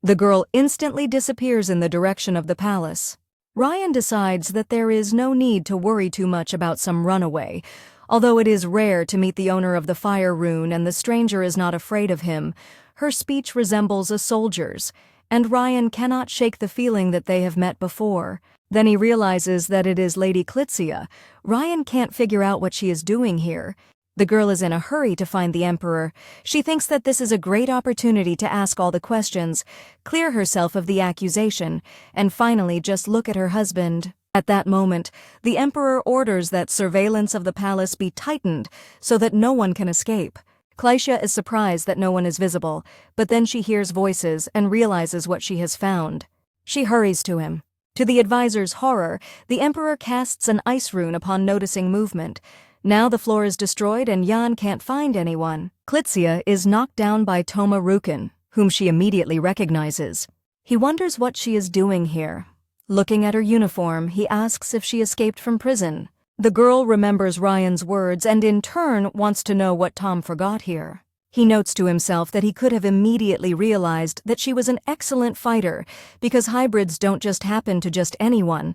The girl instantly disappears in the direction of the palace. Ryan decides that there is no need to worry too much about some runaway. Although it is rare to meet the owner of the fire rune and the stranger is not afraid of him, her speech resembles a soldier's, and Ryan cannot shake the feeling that they have met before. Then he realizes that it is Lady Klitzia. Ryan can't figure out what she is doing here. The girl is in a hurry to find the Emperor. She thinks that this is a great opportunity to ask all the questions, clear herself of the accusation, and finally just look at her husband. At that moment, the Emperor orders that surveillance of the palace be tightened so that no one can escape. Klitzia is surprised that no one is visible, but then she hears voices and realizes what she has found. She hurries to him. To the advisor's horror, the Emperor casts an ice rune upon noticing movement. Now the floor is destroyed and Jan can't find anyone. Klitzia is knocked down by Toma Rukin, whom she immediately recognizes. He wonders what she is doing here. Looking at her uniform, he asks if she escaped from prison. The girl remembers Ryan's words and in turn wants to know what Tom forgot here. He notes to himself that he could have immediately realized that she was an excellent fighter, because hybrids don't just happen to just anyone.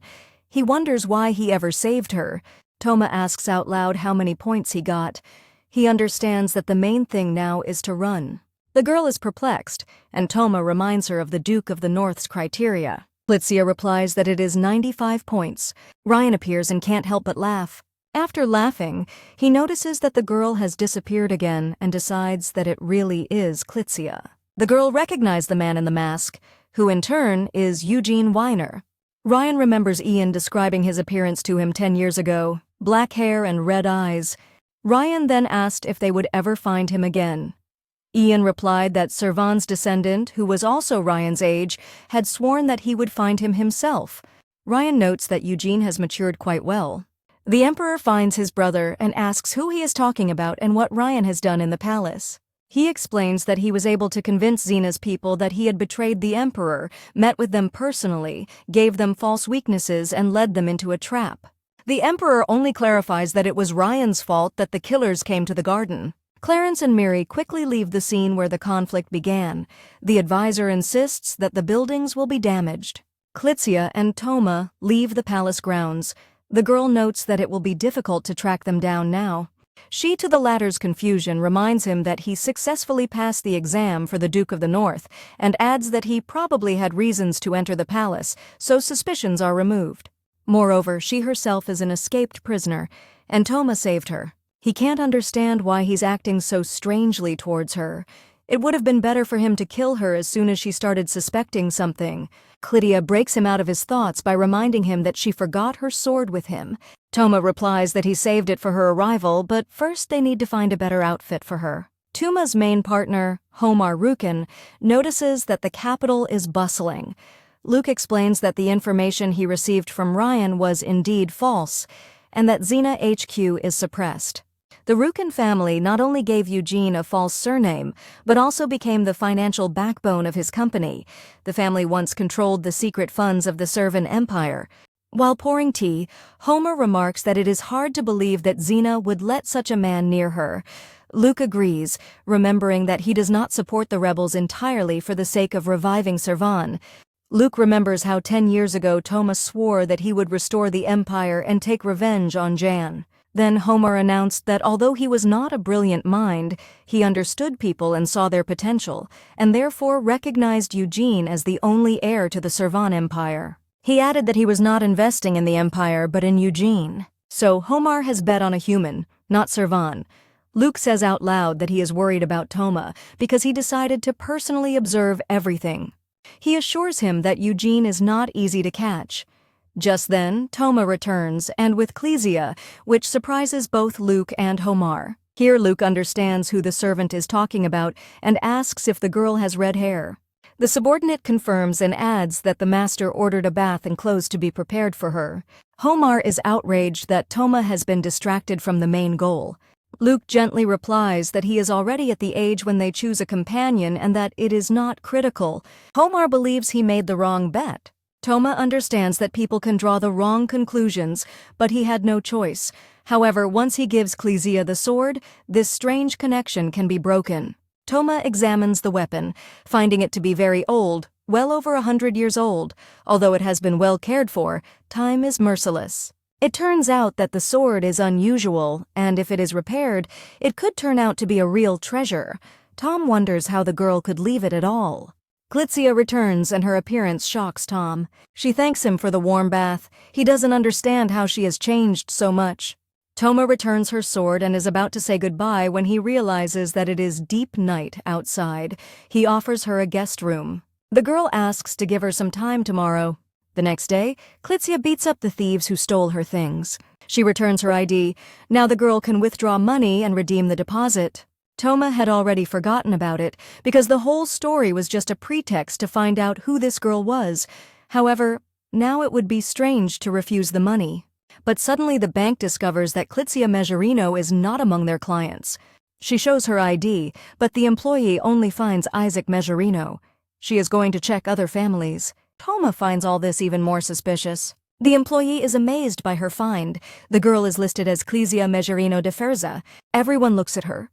He wonders why he ever saved her. Toma asks out loud how many points he got. He understands that the main thing now is to run. The girl is perplexed, and Toma reminds her of the Duke of the North's criteria. Klitzia replies that it is 95 points. Ryan appears and can't help but laugh. After laughing, he notices that the girl has disappeared again and decides that it really is Klitzia. The girl recognized the man in the mask, who in turn is Eugene Weiner. Ryan remembers Ian describing his appearance to him 10 years ago. Black hair and red eyes. Ryan then asked if they would ever find him again. Ian replied that Servan's descendant, who was also Ryan's age, had sworn that he would find him himself. Ryan notes that Eugene has matured quite well. The emperor finds his brother and asks who he is talking about and what Ryan has done in the palace. He explains that he was able to convince Xena's people that he had betrayed the emperor, met with them personally, gave them false weaknesses, and led them into a trap. The emperor only clarifies that it was Ryan's fault that the killers came to the garden. Clarence and Miri quickly leave the scene where the conflict began. The advisor insists that the buildings will be damaged. Clitzia and Toma leave the palace grounds. The girl notes that it will be difficult to track them down now. She, to the latter's confusion, reminds him that he successfully passed the exam for the Duke of the North and adds that he probably had reasons to enter the palace, so suspicions are removed. Moreover, she herself is an escaped prisoner, and Toma saved her. He can't understand why he's acting so strangely towards her. It would have been better for him to kill her as soon as she started suspecting something. Clitia breaks him out of his thoughts by reminding him that she forgot her sword with him. Toma replies that he saved it for her arrival, but first they need to find a better outfit for her. Tuma's main partner, Homar Rukin, notices that the capital is bustling. Luke explains that the information he received from Ryan was indeed false, and that Xena HQ is suppressed. The Rukin family not only gave Eugene a false surname, but also became the financial backbone of his company. The family once controlled the secret funds of the Servan Empire. While pouring tea, Homer remarks that it is hard to believe that Xena would let such a man near her. Luke agrees, remembering that he does not support the rebels entirely for the sake of reviving Servan. Luke remembers how 10 years ago Toma swore that he would restore the Empire and take revenge on Jan. Then Homer announced that although he was not a brilliant mind, he understood people and saw their potential, and therefore recognized Eugene as the only heir to the Servan Empire. He added that he was not investing in the Empire but in Eugene. So Homar has bet on a human, not Servan. Luke says out loud that he is worried about Toma because he decided to personally observe everything. He assures him that Eugene is not easy to catch. Just then, Toma returns, and with Clitzia, which surprises both Luke and Homar. Here Luke understands who the servant is talking about and asks if the girl has red hair. The subordinate confirms and adds that the master ordered a bath and clothes to be prepared for her. Homar is outraged that Toma has been distracted from the main goal. Luke gently replies that he is already at the age when they choose a companion and that it is not critical. Homar believes he made the wrong bet. Toma understands that people can draw the wrong conclusions, but he had no choice. However, once he gives Clitzia the sword, this strange connection can be broken. Toma examines the weapon, finding it to be very old, well over 100 years old. Although it has been well cared for, time is merciless. It turns out that the sword is unusual, and if it is repaired, it could turn out to be a real treasure. Tom wonders how the girl could leave it at all. Clitzia returns and her appearance shocks Tom. She thanks him for the warm bath. He doesn't understand how she has changed so much. Toma returns her sword and is about to say goodbye when he realizes that it is deep night outside. He offers her a guest room. The girl asks to give her some time tomorrow. The next day, Clitzia beats up the thieves who stole her things. She returns her ID. Now the girl can withdraw money and redeem the deposit. Toma had already forgotten about it because the whole story was just a pretext to find out who this girl was. However, now it would be strange to refuse the money. But suddenly the bank discovers that Clitzia Mejerino is not among their clients. She shows her ID, but the employee only finds Isaac Mejerino. She is going to check other families. Toma finds all this even more suspicious. The employee is amazed by her find. The girl is listed as Clitzia Mejerino de Ferza. Everyone looks at her.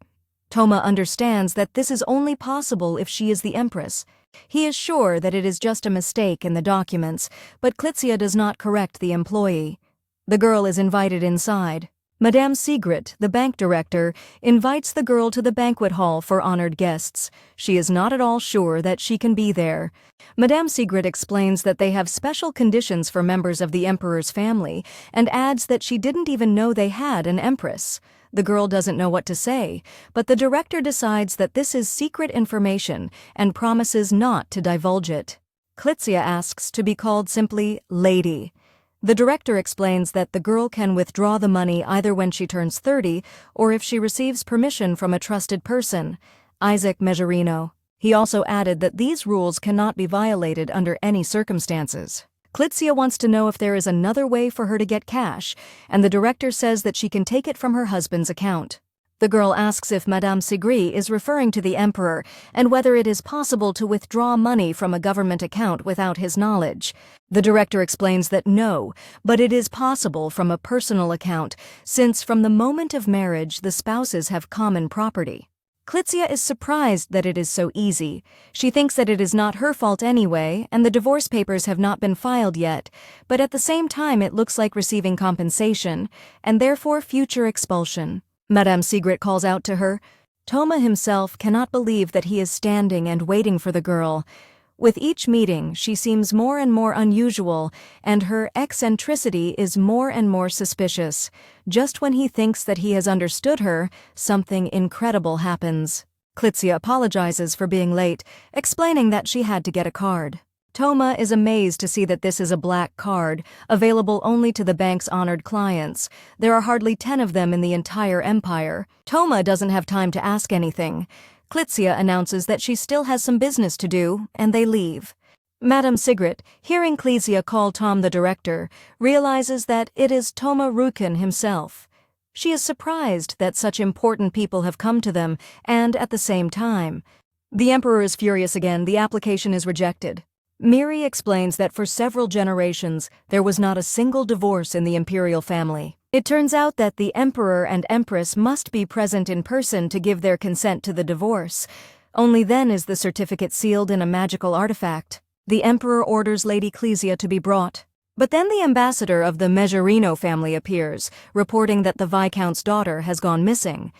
Toma understands that this is only possible if she is the Empress. He is sure that it is just a mistake in the documents, but Clitzia does not correct the employee. The girl is invited inside. Madame Sigrid, the bank director, invites the girl to the banquet hall for honored guests. She is not at all sure that she can be there. Madame Sigrid explains that they have special conditions for members of the Emperor's family and adds that she didn't even know they had an Empress. The girl doesn't know what to say, but the director decides that this is secret information and promises not to divulge it. Clitzia asks to be called simply Lady. The director explains that the girl can withdraw the money either when she turns 30 or if she receives permission from a trusted person, Isaac Mejerino. He also added that these rules cannot be violated under any circumstances. Klitsia wants to know if there is another way for her to get cash, and the director says that she can take it from her husband's account. The girl asks if Madame Sigri is referring to the emperor and whether it is possible to withdraw money from a government account without his knowledge. The director explains that no, but it is possible from a personal account, since from the moment of marriage the spouses have common property. Klitsia is surprised that it is so easy. She thinks that it is not her fault anyway, and the divorce papers have not been filed yet, but at the same time it looks like receiving compensation, and therefore future expulsion. Madame Sigrid calls out to her. Toma himself cannot believe that he is standing and waiting for the girl. With each meeting, she seems more and more unusual, and her eccentricity is more and more suspicious. Just when he thinks that he has understood her, something incredible happens. Klitsia apologizes for being late, explaining that she had to get a card. Toma is amazed to see that this is a black card, available only to the bank's honored clients. There are hardly 10 of them in the entire empire. Toma doesn't have time to ask anything. Klitsia announces that she still has some business to do, and they leave. Madame Sigrid, hearing Klitsia call Tom the director, realizes that it is Toma Rukin himself. She is surprised that such important people have come to them, and at the same time. The emperor is furious again. The application is rejected. Miri explains that for several generations, there was not a single divorce in the imperial family. It turns out that the emperor and empress must be present in person to give their consent to the divorce. Only then is the certificate sealed in a magical artifact. The emperor orders Lady Klitsia to be brought. But then the ambassador of the Mejerino family appears, reporting that the Viscount's daughter has gone missing.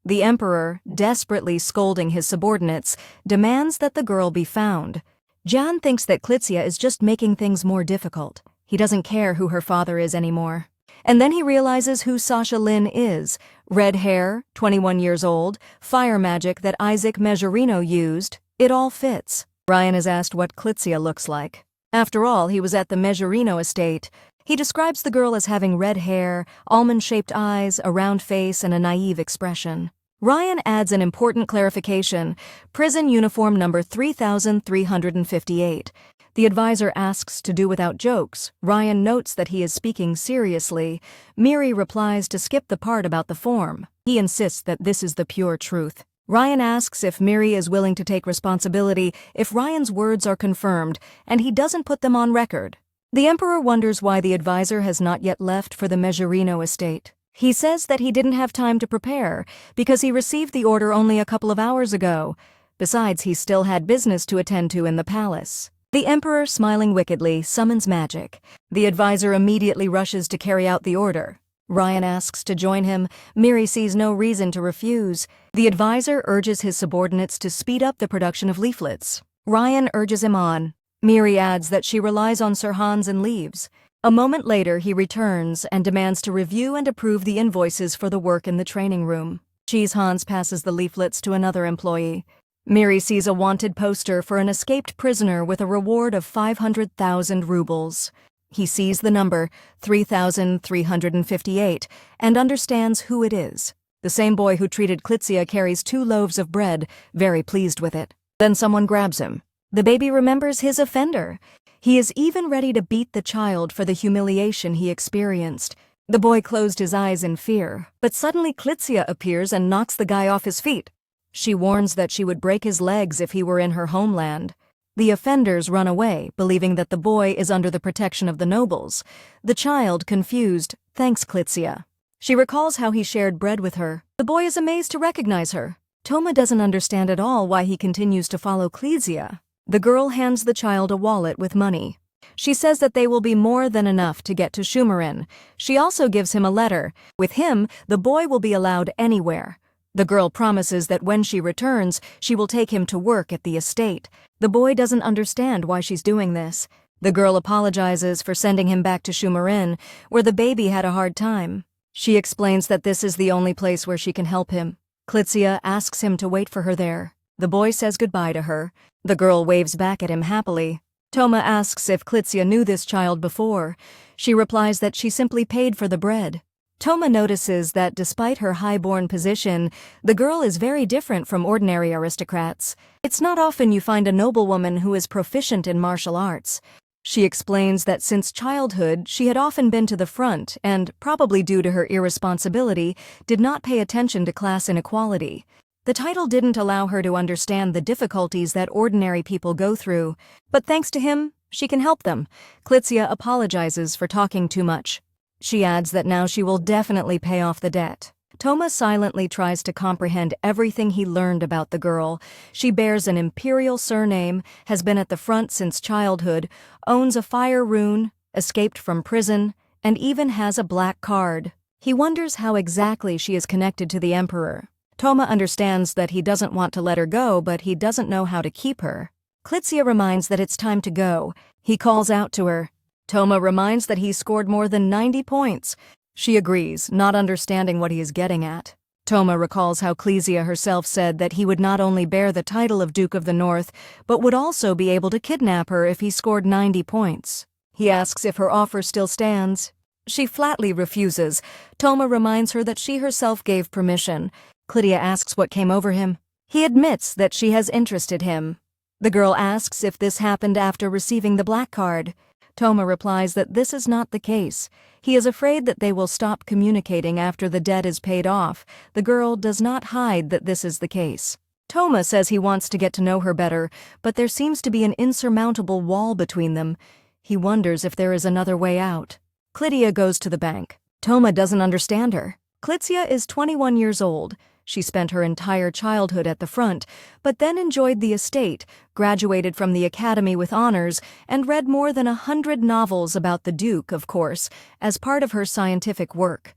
The emperor, desperately scolding his subordinates, demands that the girl be found. Jan thinks that Klitsia is just making things more difficult. He doesn't care who her father is anymore. And then he realizes who Sasha Lin is. Red hair, 21 years old, fire magic that Isaac Mejerino used. It all fits. Ryan is asked what Klitsia looks like. After all, he was at the Mejerino estate. He describes the girl as having red hair, almond-shaped eyes, a round face, and a naive expression. Ryan adds an important clarification: prison uniform number 3358. The advisor asks to do without jokes. Ryan notes that he is speaking seriously. Miri replies to skip the part about the form. He insists that this is the pure truth. Ryan asks if Miri is willing to take responsibility if Ryan's words are confirmed, and he doesn't put them on record. The emperor wonders why the advisor has not yet left for the Mejerino estate. He says that he didn't have time to prepare because he received the order only a couple of hours ago. Besides, he still had business to attend to in the palace. The emperor, smiling wickedly, summons magic. The advisor immediately rushes to carry out the order. Ryan asks to join him. Miri sees no reason to refuse. The advisor urges his subordinates to speed up the production of leaflets. Ryan urges him on. Miri adds that she relies on Sir Hans and leaves. A moment later, he returns and demands to review and approve the invoices for the work in the training room. Cheese Hans passes the leaflets to another employee. Miri sees a wanted poster for an escaped prisoner with a reward of 500,000 rubles. He sees the number, 3,358, and understands who it is. The same boy who treated Klitsia carries 2 loaves of bread, very pleased with it. Then someone grabs him. The baby remembers his offender. He is even ready to beat the child for the humiliation he experienced. The boy closed his eyes in fear, but suddenly Klitsia appears and knocks the guy off his feet. She warns that she would break his legs if he were in her homeland. The offenders run away, believing that the boy is under the protection of the nobles. The child, confused, thanks Klitsia. She recalls how he shared bread with her. The boy is amazed to recognize her. Toma doesn't understand at all why he continues to follow Klitsia. The girl hands the child a wallet with money. She says that they will be more than enough to get to Shumarin. She also gives him a letter. With him, the boy will be allowed anywhere. The girl promises that when she returns, she will take him to work at the estate. The boy doesn't understand why she's doing this. The girl apologizes for sending him back to Shumarin, where the baby had a hard time. She explains that this is the only place where she can help him. Klitsia asks him to wait for her there. The boy says goodbye to her. The girl waves back at him happily. Toma asks if Klitsia knew this child before. She replies that she simply paid for the bread. Toma notices that despite her high-born position, the girl is very different from ordinary aristocrats. It's not often you find a noblewoman who is proficient in martial arts. She explains that since childhood she had often been to the front and, probably due to her irresponsibility, did not pay attention to class inequality. The title didn't allow her to understand the difficulties that ordinary people go through, but thanks to him, she can help them. Klitsia apologizes for talking too much. She adds that now she will definitely pay off the debt. Toma silently tries to comprehend everything he learned about the girl. She bears an imperial surname, has been at the front since childhood, owns a fire rune, escaped from prison, and even has a black card. He wonders how exactly she is connected to the Emperor. Toma understands that he doesn't want to let her go, but he doesn't know how to keep her. Klitsia reminds that it's time to go. He calls out to her. Toma reminds that he scored more than 90 points. She agrees, not understanding what he is getting at. Toma recalls how Klitsia herself said that he would not only bear the title of Duke of the North, but would also be able to kidnap her if he scored 90 points. He asks if her offer still stands. She flatly refuses. Toma reminds her that she herself gave permission. Klitsia asks what came over him. He admits that she has interested him. The girl asks if this happened after receiving the black card. Toma replies that this is not the case. He is afraid that they will stop communicating after the debt is paid off. The girl does not hide that this is the case. Toma says he wants to get to know her better, but there seems to be an insurmountable wall between them. He wonders if there is another way out. Klitsia goes to the bank. Toma doesn't understand her. Klitsia is 21 years old. She spent her entire childhood at the front, but then enjoyed the estate, graduated from the academy with honors, and read more than 100 novels about the Duke, of course, as part of her scientific work.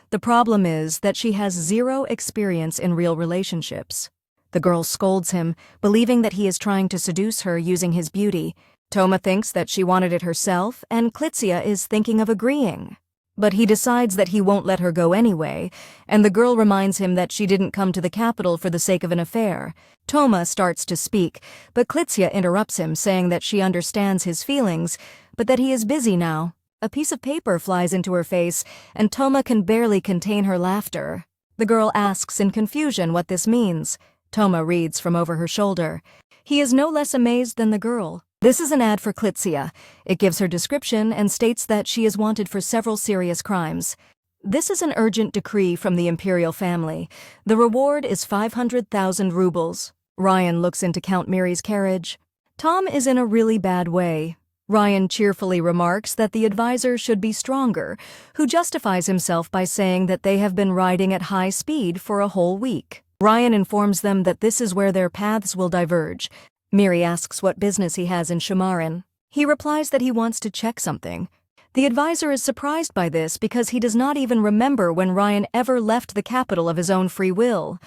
The problem is that she has zero experience in real relationships. The girl scolds him, believing that he is trying to seduce her using his beauty. Toma thinks that she wanted it herself, and Klitsia is thinking of agreeing. But he decides that he won't let her go anyway, and the girl reminds him that she didn't come to the capital for the sake of an affair. Toma starts to speak, but Klitsia interrupts him, saying that she understands his feelings, but that he is busy now. A piece of paper flies into her face, and Toma can barely contain her laughter. The girl asks in confusion what this means. Toma reads from over her shoulder. He is no less amazed than the girl. This is an ad for Klitsia. It gives her description and states that she is wanted for several serious crimes. This is an urgent decree from the imperial family. The reward is 500,000 rubles. Ryan looks into Count Miri's carriage. Tom is in a really bad way. Ryan cheerfully remarks that the advisor should be stronger, who justifies himself by saying that they have been riding at high speed for a whole week. Ryan informs them that this is where their paths will diverge. Miri asks what business he has in Shamarin. He replies that he wants to check something. The advisor is surprised by this because he does not even remember when Ryan ever left the capital of his own free will.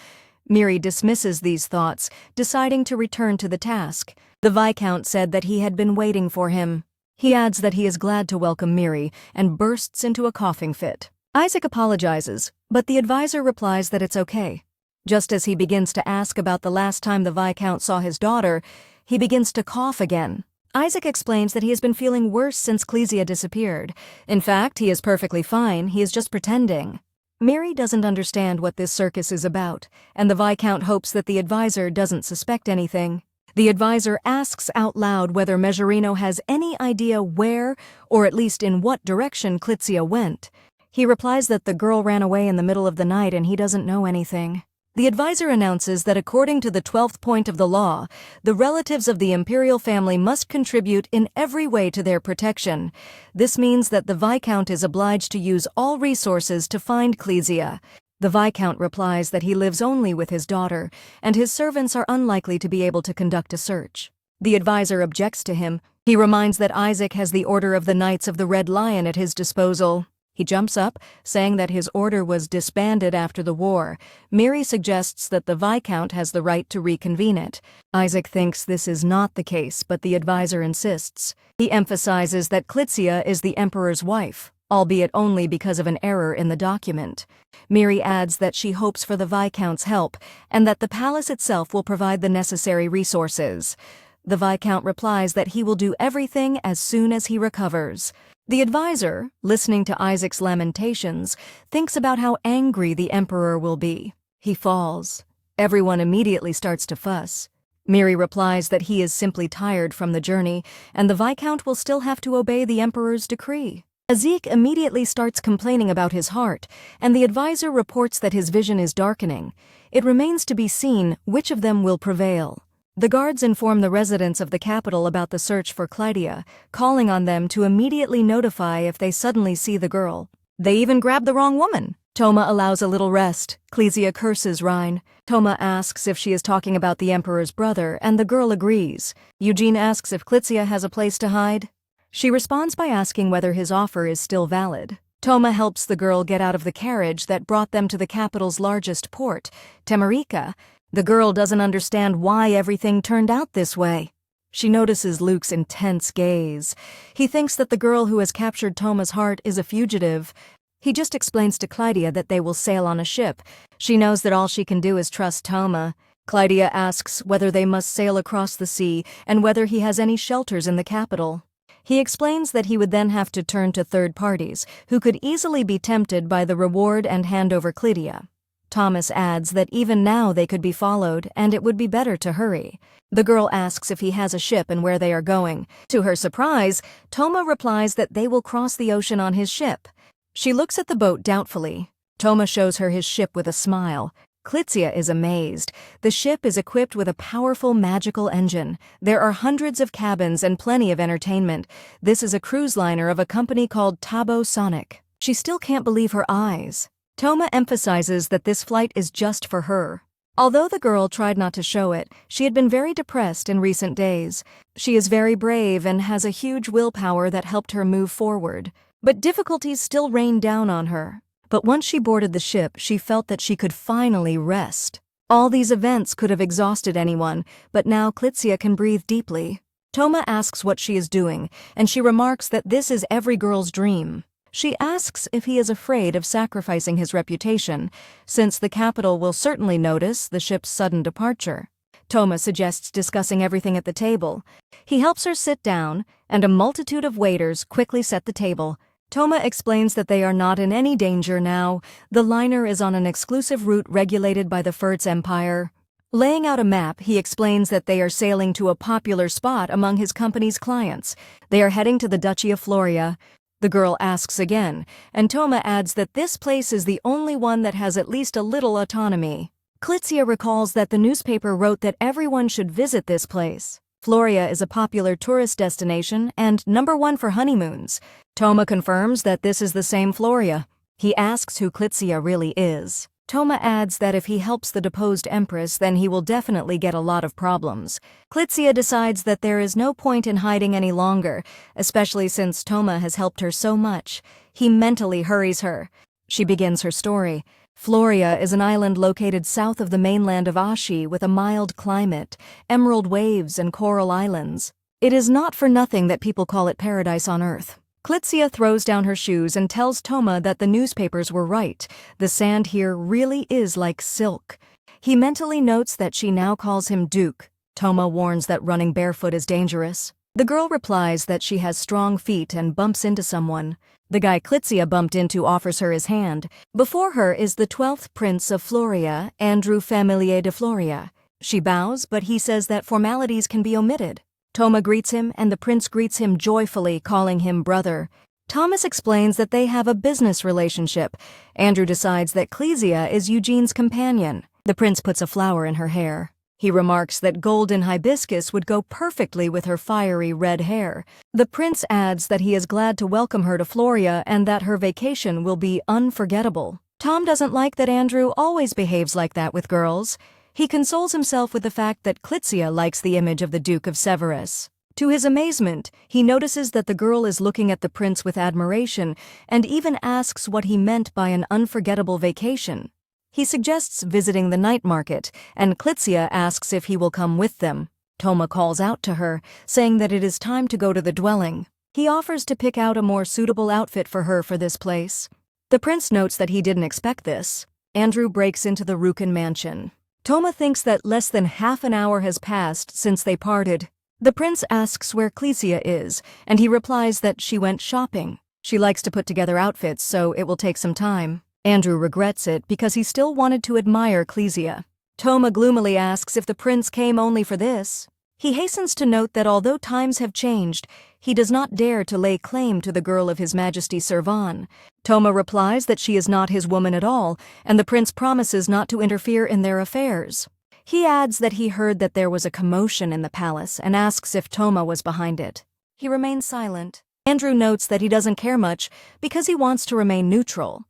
Miri dismisses these thoughts, deciding to return to the task. The Viscount said that he had been waiting for him. He adds that he is glad to welcome Miri and bursts into a coughing fit. Isaac apologizes, but the advisor replies that it's okay. Just as he begins to ask about the last time the Viscount saw his daughter, he begins to cough again. Isaac explains that he has been feeling worse since Klitsia disappeared. In fact, he is perfectly fine, he is just pretending. Miri doesn't understand what this circus is about, and the Viscount hopes that the advisor doesn't suspect anything. The advisor asks out loud whether Mezzarino has any idea where, or at least in what direction, Klitsia went. He replies that the girl ran away in the middle of the night and he doesn't know anything. The advisor announces that according to the 12th point of the law, the relatives of the imperial family must contribute in every way to their protection. This means that the Viscount is obliged to use all resources to find Klitsia. The Viscount replies that he lives only with his daughter, and his servants are unlikely to be able to conduct a search. The advisor objects to him. He reminds that Isaac has the Order of the Knights of the Red Lion at his disposal. He jumps up, saying that his order was disbanded after the war. Miri suggests that the Viscount has the right to reconvene it. Isaac thinks this is not the case, but the advisor insists. He emphasizes that Klitsia is the Emperor's wife, albeit only because of an error in the document. Miri adds that she hopes for the Viscount's help, and that the palace itself will provide the necessary resources. The Viscount replies that he will do everything as soon as he recovers. The advisor, listening to Isaac's lamentations, thinks about how angry the Emperor will be. He falls. Everyone immediately starts to fuss. Miri replies that he is simply tired from the journey, and the Viscount will still have to obey the Emperor's decree. Azik immediately starts complaining about his heart, and the advisor reports that his vision is darkening. It remains to be seen which of them will prevail. The guards inform the residents of the capital about the search for Clydia, calling on them to immediately notify if they suddenly see the girl. They even grab the wrong woman. Toma allows a little rest. Clydia curses Rhine. Toma asks if she is talking about the Emperor's brother, and the girl agrees. Eugene asks if Clydia has a place to hide. She responds by asking whether his offer is still valid. Toma helps the girl get out of the carriage that brought them to the capital's largest port, Temerica. The girl doesn't understand why everything turned out this way. She notices Luke's intense gaze. He thinks that the girl who has captured Toma's heart is a fugitive. He just explains to Clydia that they will sail on a ship. She knows that all she can do is trust Toma. Clydia asks whether they must sail across the sea and whether he has any shelters in the capital. He explains that he would then have to turn to third parties, who could easily be tempted by the reward and hand over Clydia. Thomas adds that even now they could be followed, and it would be better to hurry. The girl asks if he has a ship and where they are going. To her surprise, Toma replies that they will cross the ocean on his ship. She looks at the boat doubtfully. Toma shows her his ship with a smile. Clydia is amazed. The ship is equipped with a powerful magical engine. There are hundreds of cabins and plenty of entertainment. This is a cruise liner of a company called Tabo Sonic. She still can't believe her eyes. Toma emphasizes that this flight is just for her. Although the girl tried not to show it, she had been very depressed in recent days. She is very brave and has a huge willpower that helped her move forward. But difficulties still rained down on her. But once she boarded the ship, she felt that she could finally rest. All these events could have exhausted anyone, but now Clydia can breathe deeply. Toma asks what she is doing, and she remarks that this is every girl's dream. She asks if he is afraid of sacrificing his reputation, since the capital will certainly notice the ship's sudden departure. Toma suggests discussing everything at the table. He helps her sit down, and a multitude of waiters quickly set the table. Toma explains that they are not in any danger now. The liner is on an exclusive route regulated by the Furtz Empire. Laying out a map, he explains that they are sailing to a popular spot among his company's clients. They are heading to the Duchy of Floria. The girl asks again, and Toma adds that this place is the only one that has at least a little autonomy. Clydia recalls that the newspaper wrote that everyone should visit this place. Floria is a popular tourist destination and #1 for honeymoons. Toma confirms that this is the same Floria. He asks who Clydia really is. Toma adds that if he helps the deposed empress, then he will definitely get a lot of problems. Clydia decides that there is no point in hiding any longer, especially since Toma has helped her so much. He mentally hurries her. She begins her story. Floria is an island located south of the mainland of Ashi with a mild climate, emerald waves, and coral islands. It is not for nothing that people call it paradise on earth. Clydia throws down her shoes and tells Toma that the newspapers were right. The sand here really is like silk. He mentally notes that she now calls him Duke. Toma warns that running barefoot is dangerous. The girl replies that she has strong feet and bumps into someone. The guy Clydia bumped into offers her his hand. Before her is the 12th Prince of Floria, Andrew Familier de Floria. She bows, but he says that formalities can be omitted. Toma greets him, and the prince greets him joyfully, calling him brother. Thomas explains that they have a business relationship. Andrew decides that Clydia is Eugene's companion. The prince puts a flower in her hair. He remarks that golden hibiscus would go perfectly with her fiery red hair. The prince adds that he is glad to welcome her to Floria and that her vacation will be unforgettable. Tom doesn't like that Andrew always behaves like that with girls. He consoles himself with the fact that Clydia likes the image of the Duke of Severus. To his amazement, he notices that the girl is looking at the prince with admiration and even asks what he meant by an unforgettable vacation. He suggests visiting the night market, and Clydia asks if he will come with them. Toma calls out to her, saying that it is time to go to the dwelling. He offers to pick out a more suitable outfit for her for this place. The prince notes that he didn't expect this. Andrew breaks into the Rukin mansion. Toma thinks that less than half an hour has passed since they parted. The prince asks where Clydia is, and he replies that she went shopping. She likes to put together outfits, so it will take some time. Andrew regrets it because he still wanted to admire Clydia. Toma gloomily asks if the prince came only for this. He hastens to note that although times have changed, he does not dare to lay claim to the girl of His Majesty Servan. Toma replies that she is not his woman at all, and the prince promises not to interfere in their affairs. He adds that he heard that there was a commotion in the palace and asks if Toma was behind it. He remains silent. Andrew notes that he doesn't care much because he wants to remain neutral.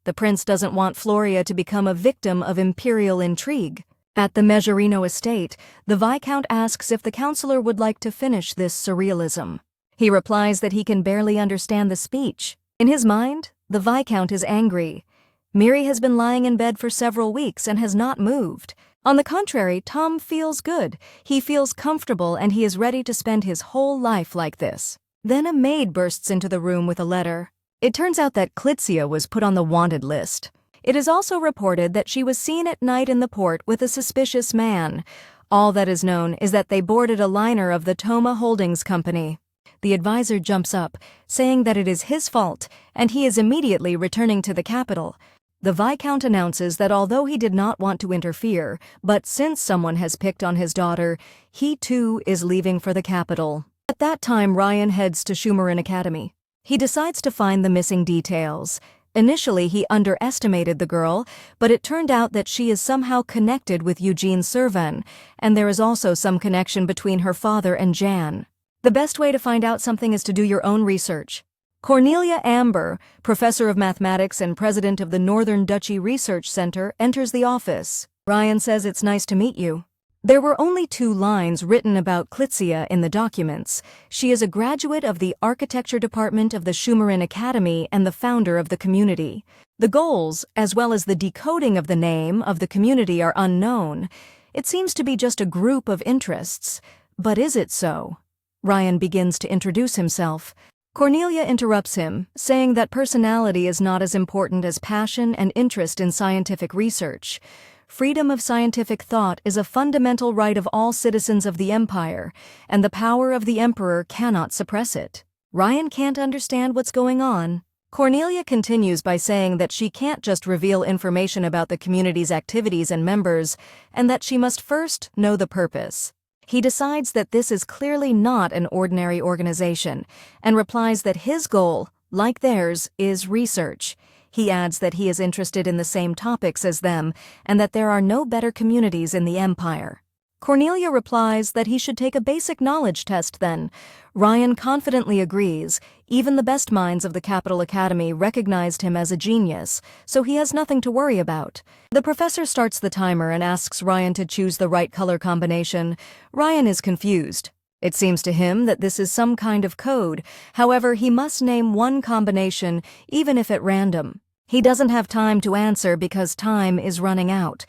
The prince doesn't want Floria to become a victim of imperial intrigue. At the Megerino estate, the Viscount asks if the counselor would like to finish this surrealism. He replies that he can barely understand the speech. In his mind, the Viscount is angry. Miri has been lying in bed for several weeks and has not moved. On the contrary, Tom feels good. He feels comfortable and he is ready to spend his whole life like this. Then a maid bursts into the room with a letter. It turns out that Clitzia was put on the wanted list. It is also reported that she was seen at night in the port with a suspicious man. All that is known is that they boarded a liner of the Toma Holdings Company. The advisor jumps up, saying that it is his fault, and he is immediately returning to the capital. The Viscount announces that although he did not want to interfere, but since someone has picked on his daughter, he too is leaving for the capital. At that time, Ryan heads to Shumarin Academy. He decides to find the missing details. Initially, he underestimated the girl, but it turned out that she is somehow connected with Eugene Servan, and there is also some connection between her father and Jan. The best way to find out something is to do your own research. Cornelia Amber, professor of mathematics and president of the Northern Duchy Research Center, enters the office. Ryan says it's nice to meet you. There were only 2 lines written about Clitzia in the documents. She is a graduate of the architecture department of the Shumarin Academy and the founder of the community. The goals, as well as the decoding of the name of the community, are unknown. It seems to be just a group of interests. But is it so? Ryan begins to introduce himself. Cornelia interrupts him, saying that personality is not as important as passion and interest in scientific research. Freedom of scientific thought is a fundamental right of all citizens of the Empire, and the power of the Emperor cannot suppress it. Ryan can't understand what's going on. Cornelia continues by saying that she can't just reveal information about the community's activities and members, and that she must first know the purpose. He decides that this is clearly not an ordinary organization, and replies that his goal, like theirs, is research. He adds that he is interested in the same topics as them, and that there are no better communities in the Empire. Cornelia replies that he should take a basic knowledge test then. Ryan confidently agrees. Even the best minds of the Capital Academy recognized him as a genius, so he has nothing to worry about. The professor starts the timer and asks Ryan to choose the right color combination. Ryan is confused. It seems to him that this is some kind of code. However, he must name one combination, even if at random. He doesn't have time to answer because time is running out.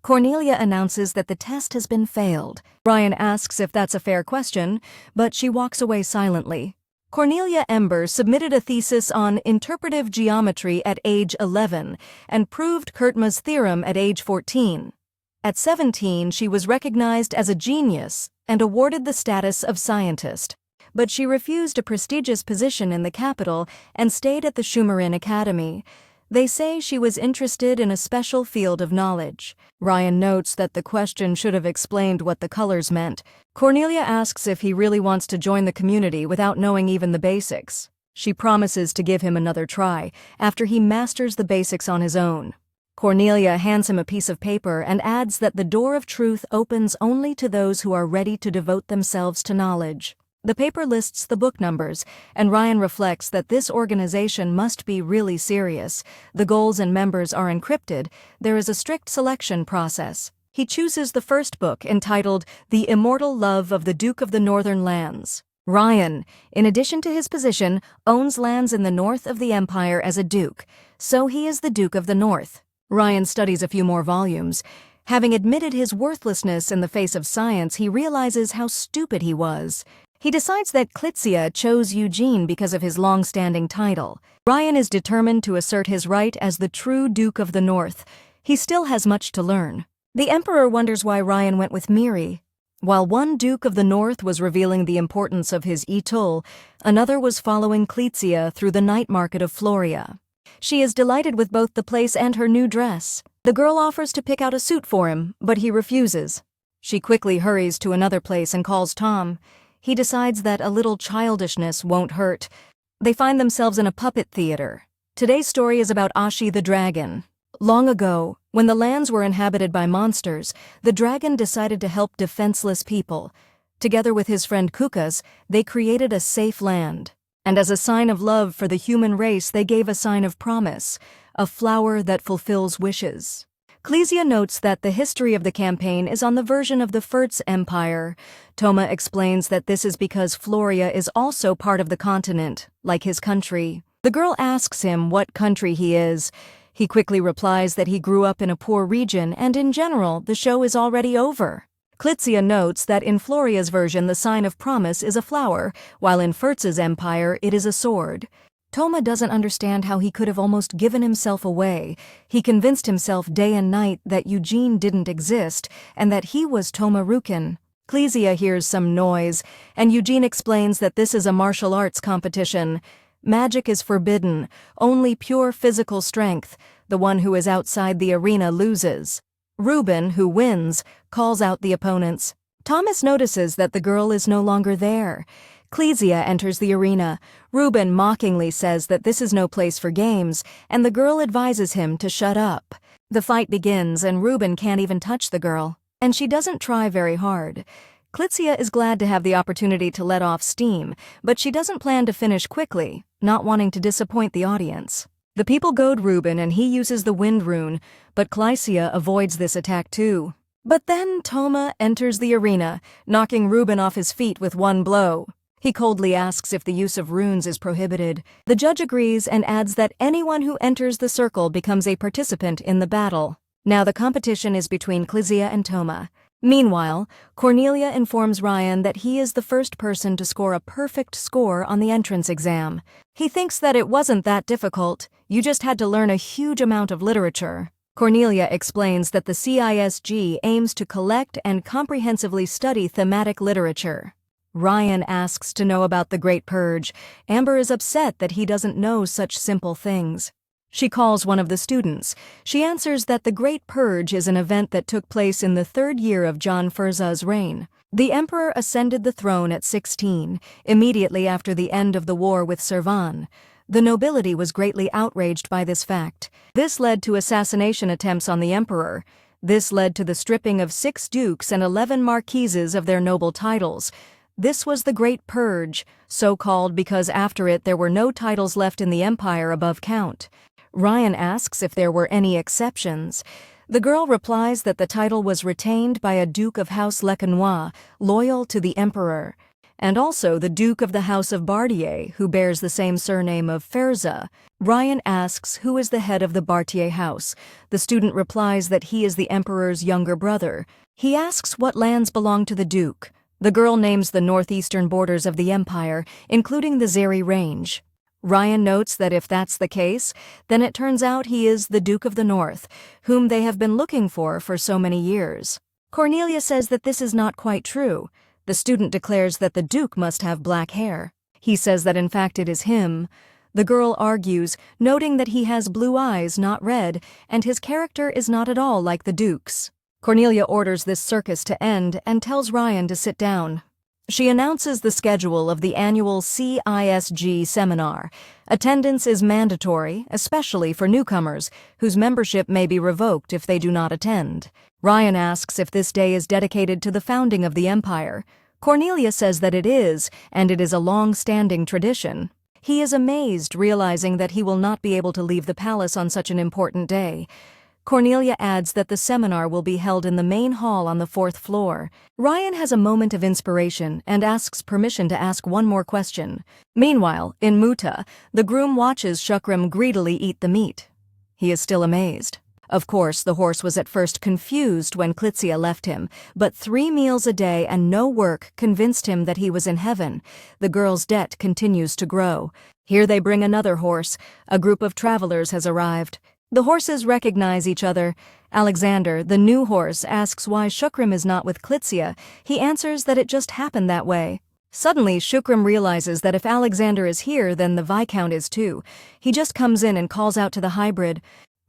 Cornelia announces that the test has been failed. Ryan asks if that's a fair question, but she walks away silently. Cornelia Ember submitted a thesis on interpretive geometry at age 11 and proved Kertma's theorem at age 14. At 17, she was recognized as a genius and awarded the status of scientist. But she refused a prestigious position in the capital and stayed at the Shumarin Academy. They say she was interested in a special field of knowledge. Ryan notes that the question should have explained what the colors meant. Cornelia asks if he really wants to join the community without knowing even the basics. She promises to give him another try after he masters the basics on his own. Cornelia hands him a piece of paper and adds that the door of truth opens only to those who are ready to devote themselves to knowledge. The paper lists the book numbers, and Ryan reflects that this organization must be really serious. The goals and members are encrypted. There is a strict selection process. He chooses the first book, entitled The Immortal Love of the Duke of the Northern Lands. Ryan, in addition to his position, owns lands in the north of the Empire as a duke, so he is the Duke of the North. Ryan studies a few more volumes. Having admitted his worthlessness in the face of science, he realizes how stupid he was. He decides that Clitzia chose Eugene because of his long-standing title. Ryan is determined to assert his right as the true Duke of the North. He still has much to learn. The Emperor wonders why Ryan went with Miri. While one Duke of the North was revealing the importance of his Itul, another was following Clitzia through the night market of Floria. She is delighted with both the place and her new dress. The girl offers to pick out a suit for him, but he refuses. She quickly hurries to another place and calls Tom. He decides that a little childishness won't hurt. They find themselves in a puppet theater. Today's story is about Ashi the dragon. Long ago, when the lands were inhabited by monsters, the dragon decided to help defenseless people. Together with his friend Kukas, they created a safe land. And as a sign of love for the human race, they gave a sign of promise, a flower that fulfills wishes. Clesia notes that the history of the campaign is on the version of the Furtz Empire. Toma explains that this is because Floria is also part of the continent, like his country. The girl asks him what country he is. He quickly replies that he grew up in a poor region, and in general, the show is already over. Clitzia notes that in Floria's version the sign of promise is a flower, while in Furtz's empire it is a sword. Toma doesn't understand how he could have almost given himself away. He convinced himself day and night that Eugene didn't exist, and that he was Toma Rukin. Clesia hears some noise, and Eugene explains that this is a martial arts competition. Magic is forbidden, only pure physical strength. The one who is outside the arena loses. Ruben, who wins, calls out the opponents. Thomas notices that the girl is no longer there. Clesia enters the arena. Ruben mockingly says that this is no place for games, and the girl advises him to shut up. The fight begins, and Ruben can't even touch the girl, and she doesn't try very hard. Clitzia is glad to have the opportunity to let off steam, but she doesn't plan to finish quickly, not wanting to disappoint the audience. The people goad Ruben and he uses the wind rune, but Clesia avoids this attack too. But then Toma enters the arena, knocking Ruben off his feet with one blow. He coldly asks if the use of runes is prohibited. The judge agrees and adds that anyone who enters the circle becomes a participant in the battle. Now the competition is between Clesia and Toma. Meanwhile, Cornelia informs Ryan that he is the first person to score a perfect score on the entrance exam. He thinks that it wasn't that difficult, you just had to learn a huge amount of literature. Cornelia explains that the CISG aims to collect and comprehensively study thematic literature. Ryan asks to know about the Great Purge. Amber is upset that he doesn't know such simple things. She calls one of the students. She answers that the Great Purge is an event that took place in the 3rd year of John Furza's reign. The emperor ascended the throne at 16, immediately after the end of the war with Servan. The nobility was greatly outraged by this fact. This led to assassination attempts on the emperor. This led to the stripping of 6 dukes and 11 marquises of their noble titles. This was the Great Purge, so called because after it there were no titles left in the empire above count. Ryan asks if there were any exceptions. The girl replies that the title was retained by a Duke of House Lequenois, loyal to the emperor, and also the Duke of the House of Bartier, who bears the same surname of Ferza. Ryan asks who is the head of the Bartier house. The student replies that he is the emperor's younger brother. He asks what lands belong to the Duke. The girl names the northeastern borders of the empire, including the Zeri Range. Ryan notes that if that's the case, then it turns out he is the Duke of the North, whom they have been looking for so many years. Cornelia says that this is not quite true. The student declares that the Duke must have black hair. He says that in fact it is him. The girl argues, noting that he has blue eyes, not red, and his character is not at all like the Duke's. Cornelia orders this circus to end and tells Ryan to sit down. She announces the schedule of the annual CISG seminar. Attendance is mandatory, especially for newcomers, whose membership may be revoked if they do not attend. Ryan asks if this day is dedicated to the founding of the empire. Cornelia says that it is, and it is a long-standing tradition. He is amazed, realizing that he will not be able to leave the palace on such an important day. Cornelia adds that the seminar will be held in the main hall on the 4th floor. Ryan has a moment of inspiration and asks permission to ask one more question. Meanwhile, in Muta, the groom watches Shukram greedily eat the meat. He is still amazed. Of course, the horse was at first confused when Clitzia left him, but 3 meals a day and no work convinced him that he was in heaven. The girl's debt continues to grow. Here they bring another horse. A group of travelers has arrived. The horses recognize each other. Alexander, the new horse, asks why Shukram is not with Clitzia. He answers that it just happened that way. Suddenly, Shukram realizes that if Alexander is here, then the Viscount is too. He just comes in and calls out to the hybrid.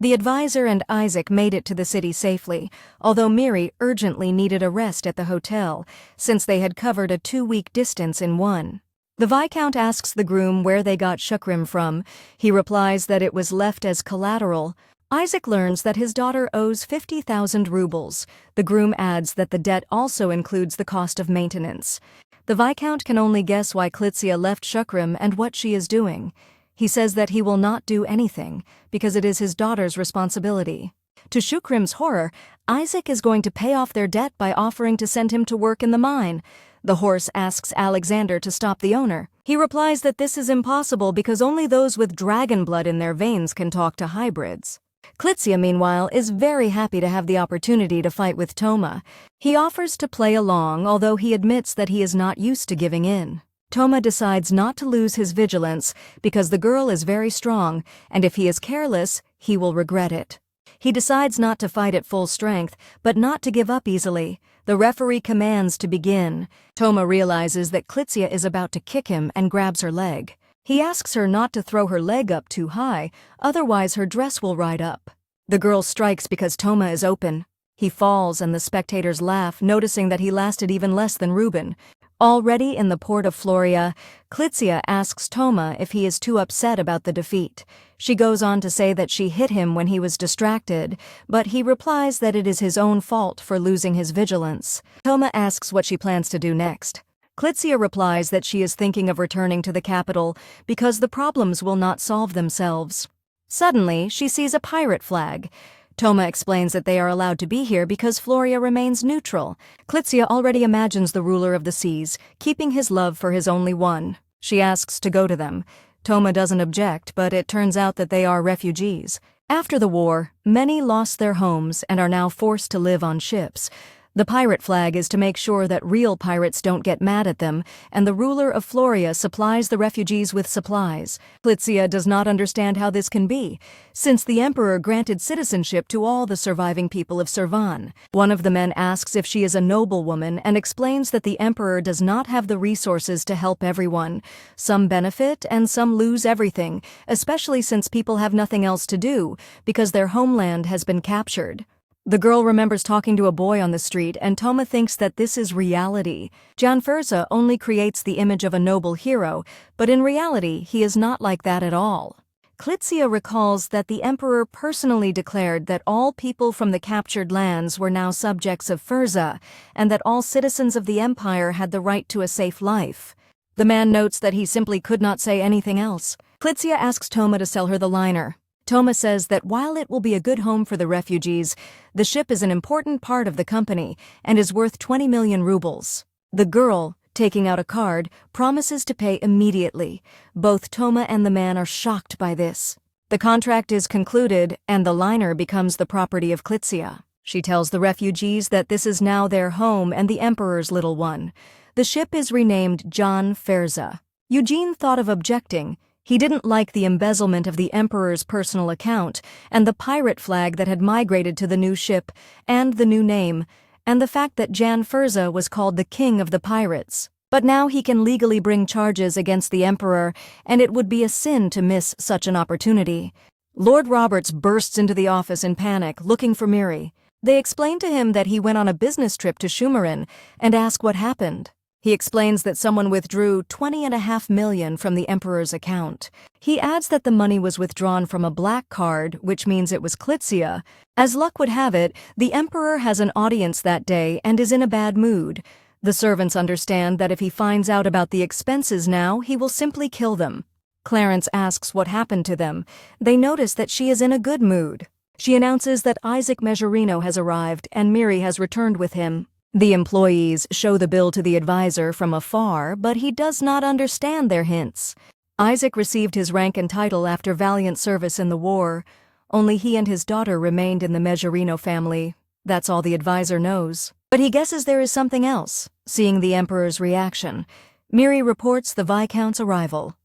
The advisor and Isaac made it to the city safely, although Miri urgently needed a rest at the hotel, since they had covered a 2-week distance in one. The Viscount asks the groom where they got shukrim from. He replies that it was left as collateral. Isaac learns that his daughter owes 50,000 rubles. The groom adds that the debt also includes the cost of maintenance. The Viscount can only guess why Klitsia left shukrim and what she is doing. He says that he will not do anything, because it is his daughter's responsibility. To Shukrim's horror, Isaac is going to pay off their debt by offering to send him to work in the mine. The horse asks Alexander to stop the owner. He replies that this is impossible because only those with dragon blood in their veins can talk to hybrids. Klitsia, meanwhile, is very happy to have the opportunity to fight with Toma. He offers to play along, although he admits that he is not used to giving in. Toma decides not to lose his vigilance because the girl is very strong, and if he is careless, he will regret it. He decides not to fight at full strength, but not to give up easily. The referee commands to begin. Toma realizes that Klitsia is about to kick him and grabs her leg. He asks her not to throw her leg up too high, otherwise her dress will ride up. The girl strikes because Toma is open. He falls and the spectators laugh, noticing that he lasted even less than Reuben. Already in the port of Floria, Klitsia asks Toma if he is too upset about the defeat. She goes on to say that she hit him when he was distracted, but he replies that it is his own fault for losing his vigilance. Toma asks what she plans to do next. Klitsia replies that she is thinking of returning to the capital because the problems will not solve themselves. Suddenly, she sees a pirate flag. Toma explains that they are allowed to be here because Floria remains neutral. Klitsia already imagines the ruler of the seas, keeping his love for his only one. She asks to go to them. Toma doesn't object, but it turns out that they are refugees. After the war, many lost their homes and are now forced to live on ships. The pirate flag is to make sure that real pirates don't get mad at them, and the ruler of Floria supplies the refugees with supplies. Klitsia does not understand how this can be, since the emperor granted citizenship to all the surviving people of Servan. One of the men asks if she is a noblewoman and explains that the emperor does not have the resources to help everyone. Some benefit and some lose everything, especially since people have nothing else to do, because their homeland has been captured. The girl remembers talking to a boy on the street, and Toma thinks that this is reality. Jan Furza only creates the image of a noble hero, but in reality, he is not like that at all. Klitsia recalls that the emperor personally declared that all people from the captured lands were now subjects of Furza, and that all citizens of the empire had the right to a safe life. The man notes that he simply could not say anything else. Klitsia asks Toma to sell her the liner. Toma says that while it will be a good home for the refugees, the ship is an important part of the company and is worth 20 million rubles. The girl, taking out a card, promises to pay immediately. Both Toma and the man are shocked by this. The contract is concluded, and the liner becomes the property of Klitsia. She tells the refugees that this is now their home and the emperor's little one. The ship is renamed Jan Furza. Eugene thought of objecting. He didn't like the embezzlement of the emperor's personal account, and the pirate flag that had migrated to the new ship, and the new name, and the fact that Jan Furza was called the king of the pirates. But now he can legally bring charges against the emperor, and it would be a sin to miss such an opportunity. Lord Roberts bursts into the office in panic, looking for Miri. They explain to him that he went on a business trip to Shumarin, and ask what happened. He explains that someone withdrew 20.5 million from the emperor's account. He adds that the money was withdrawn from a black card, which means it was Klitsia. As luck would have it, the emperor has an audience that day and is in a bad mood. The servants understand that if he finds out about the expenses now, he will simply kill them. Clarence asks what happened to them. They notice that she is in a good mood. She announces that Isaac Mejerino has arrived and Miri has returned with him. The employees show the bill to the advisor from afar, but he does not understand their hints. Isaac received his rank and title after valiant service in the war. Only he and his daughter remained in the Mejerino family. That's all the advisor knows. But he guesses there is something else. Seeing the emperor's reaction, Miri reports the Viscount's arrival.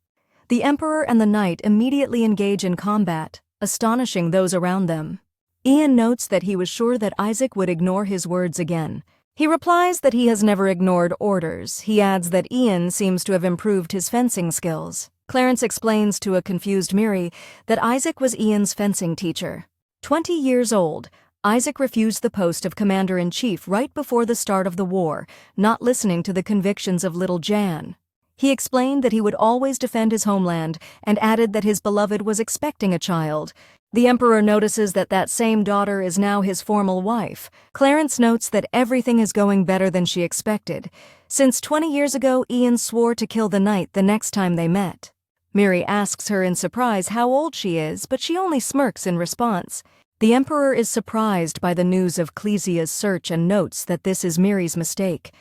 The emperor and the knight immediately engage in combat, astonishing those around them. Ian notes that he was sure that Isaac would ignore his words again. He replies that he has never ignored orders. He adds that Ian seems to have improved his fencing skills. Clarence explains to a confused Miri that Isaac was Ian's fencing teacher. 20 years old, Isaac refused the post of commander-in-chief right before the start of the war, not listening to the convictions of little Jan. He explained that he would always defend his homeland and added that his beloved was expecting a child. The emperor notices that that same daughter is now his formal wife. Clarence notes that everything is going better than she expected. Since 20 years ago, Ian swore to kill the knight the next time they met. Miri asks her in surprise how old she is, but she only smirks in response. The emperor is surprised by the news of Clesia's search and notes that this is Miri's mistake.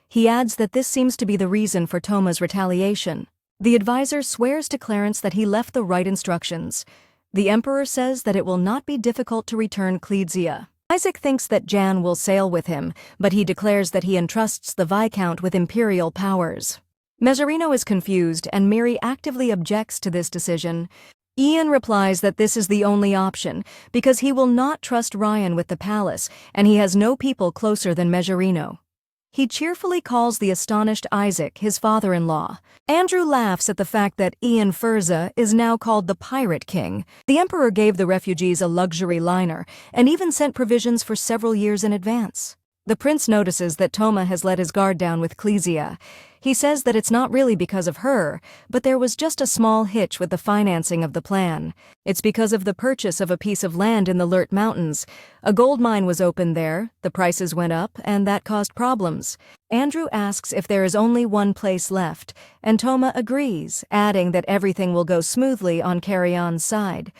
He adds that this seems to be the reason for Toma's retaliation. The advisor swears to Clarence that he left the right instructions. The emperor says that it will not be difficult to return Clesia. Isaac thinks that Jan will sail with him, but he declares that he entrusts the Viscount with imperial powers. Mezzarino is confused, and Miri actively objects to this decision. Ian replies that this is the only option, because he will not trust Ryan with the palace, and he has no people closer than Mezzarino. He cheerfully calls the astonished Isaac his father-in-law. Andrew laughs at the fact that Ian Furza is now called the Pirate King. The emperor gave the refugees a luxury liner and even sent provisions for several years in advance. The prince notices that Toma has let his guard down with Clesia. He says that it's not really because of her, but there was just a small hitch with the financing of the plan. It's because of the purchase of a piece of land in the Lurt Mountains. A gold mine was opened there, the prices went up, and that caused problems. Andrew asks if there is only one place left, and Toma agrees, adding that everything will go smoothly on Carrion's side.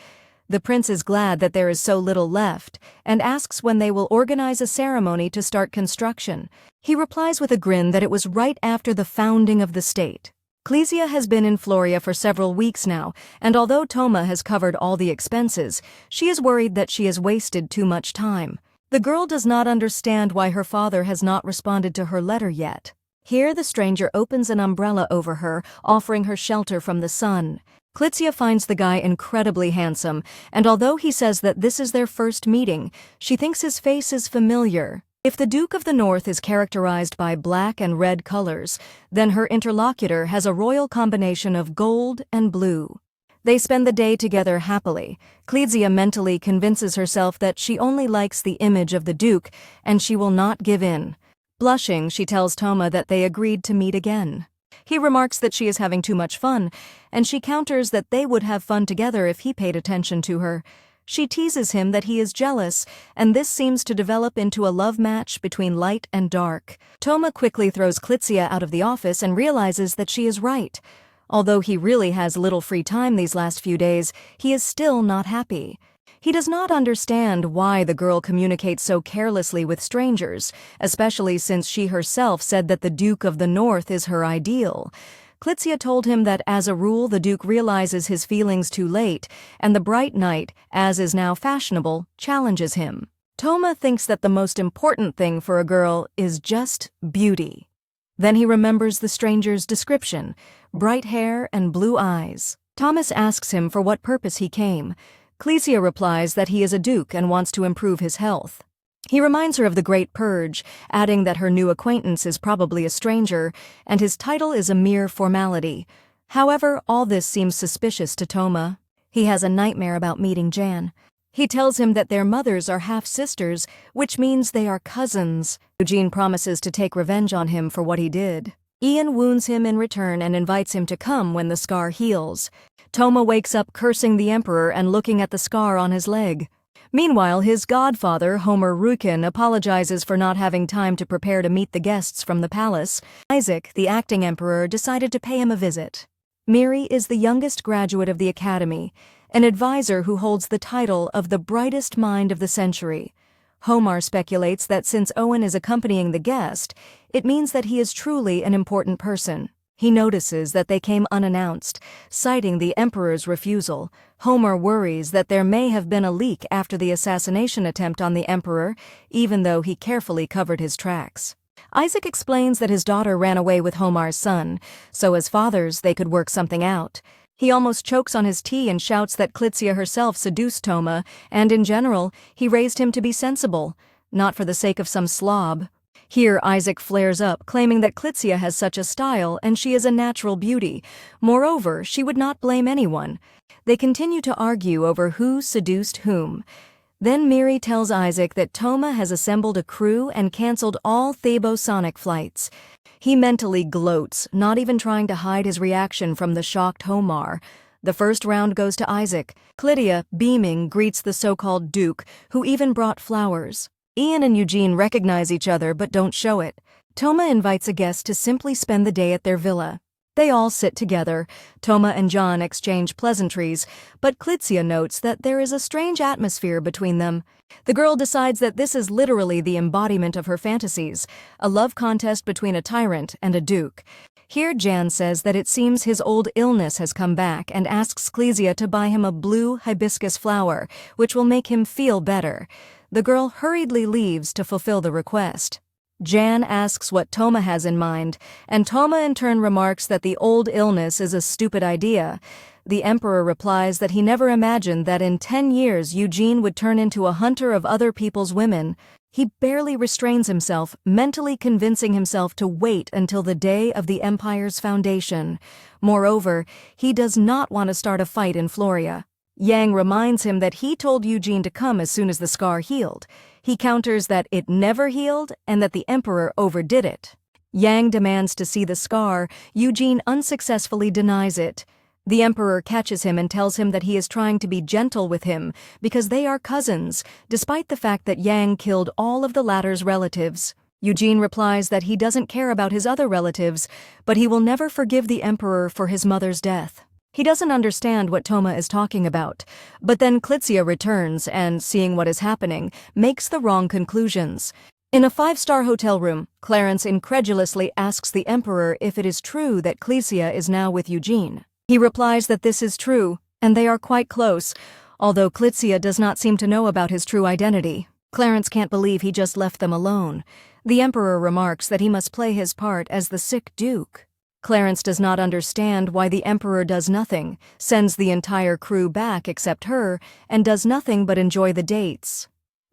The prince is glad that there is so little left, and asks when they will organize a ceremony to start construction. He replies with a grin that it was right after the founding of the state. Clesia has been in Floria for several weeks now, and although Toma has covered all the expenses, she is worried that she has wasted too much time. The girl does not understand why her father has not responded to her letter yet. Here the stranger opens an umbrella over her, offering her shelter from the sun. Clesia finds the guy incredibly handsome, and although he says that this is their first meeting, she thinks his face is familiar. If the Duke of the North is characterized by black and red colors, then her interlocutor has a royal combination of gold and blue. They spend the day together happily. Clesia mentally convinces herself that she only likes the image of the Duke, and she will not give in. Blushing, she tells Toma that they agreed to meet again. He remarks that she is having too much fun, and she counters that they would have fun together if he paid attention to her. She teases him that he is jealous, and this seems to develop into a love match between light and dark. Toma quickly throws Clesia out of the office and realizes that she is right. Although he really has little free time these last few days, he is still not happy. He does not understand why the girl communicates so carelessly with strangers, especially since she herself said that the Duke of the North is her ideal. Clesia told him that as a rule the Duke realizes his feelings too late, and the bright knight, as is now fashionable, challenges him. Toma thinks that the most important thing for a girl is just beauty. Then he remembers the stranger's description: bright hair and blue eyes. Thomas asks him for what purpose he came. Clesia replies that he is a duke and wants to improve his health. He reminds her of the Great Purge, adding that her new acquaintance is probably a stranger, and his title is a mere formality. However, all this seems suspicious to Toma. He has a nightmare about meeting Jan. He tells him that their mothers are half-sisters, which means they are cousins. Eugene promises to take revenge on him for what he did. Ian wounds him in return and invites him to come when the scar heals. Toma wakes up cursing the emperor and looking at the scar on his leg. Meanwhile, his godfather, Homer Rukin, apologizes for not having time to prepare to meet the guests from the palace. Isaac, the acting emperor, decided to pay him a visit. Miri is the youngest graduate of the academy, an advisor who holds the title of the brightest mind of the century. Homer speculates that since Owen is accompanying the guest, it means that he is truly an important person. He notices that they came unannounced, citing the emperor's refusal. Homer worries that there may have been a leak after the assassination attempt on the emperor, even though he carefully covered his tracks. Isaac explains that his daughter ran away with Homer's son, so as fathers they could work something out. He almost chokes on his tea and shouts that Clesia herself seduced Toma, and in general, he raised him to be sensible, not for the sake of some slob. Here Isaac flares up, claiming that Clesia has such a style and she is a natural beauty. Moreover, she would not blame anyone. They continue to argue over who seduced whom. Then Miri tells Isaac that Toma has assembled a crew and cancelled all Thebosonic flights. He mentally gloats, not even trying to hide his reaction from the shocked Homar. The first round goes to Isaac. Clydia, beaming, greets the so-called Duke, who even brought flowers. Ian and Eugene recognize each other but don't show it. Toma invites a guest to simply spend the day at their villa. They all sit together. Toma and John exchange pleasantries, but Clydia notes that there is a strange atmosphere between them. The girl decides that this is literally the embodiment of her fantasies, a love contest between a tyrant and a duke. Here Jan says that it seems his old illness has come back and asks Clydia to buy him a blue hibiscus flower, which will make him feel better. The girl hurriedly leaves to fulfill the request. Jan asks what Toma has in mind, and Toma in turn remarks that the old illness is a stupid idea. The Emperor replies that he never imagined that in 10 years Eugene would turn into a hunter of other people's women. He barely restrains himself, mentally convincing himself to wait until the day of the Empire's foundation. Moreover, he does not want to start a fight in Floria. Yang reminds him that he told Eugene to come as soon as the scar healed. He counters that it never healed and that the Emperor overdid it. Yang demands to see the scar. Eugene unsuccessfully denies it. The Emperor catches him and tells him that he is trying to be gentle with him because they are cousins, despite the fact that Yang killed all of the latter's relatives. Eugene replies that he doesn't care about his other relatives, but he will never forgive the Emperor for his mother's death. He doesn't understand what Toma is talking about, but then Clydia returns and, seeing what is happening, makes the wrong conclusions. In a 5-star hotel room, Clarence incredulously asks the Emperor if it is true that Clydia is now with Eugene. He replies that this is true, and they are quite close, although Clydia does not seem to know about his true identity. Clarence can't believe he just left them alone. The Emperor remarks that he must play his part as the sick Duke. Clarence does not understand why the Emperor does nothing, sends the entire crew back except her, and does nothing but enjoy the dates.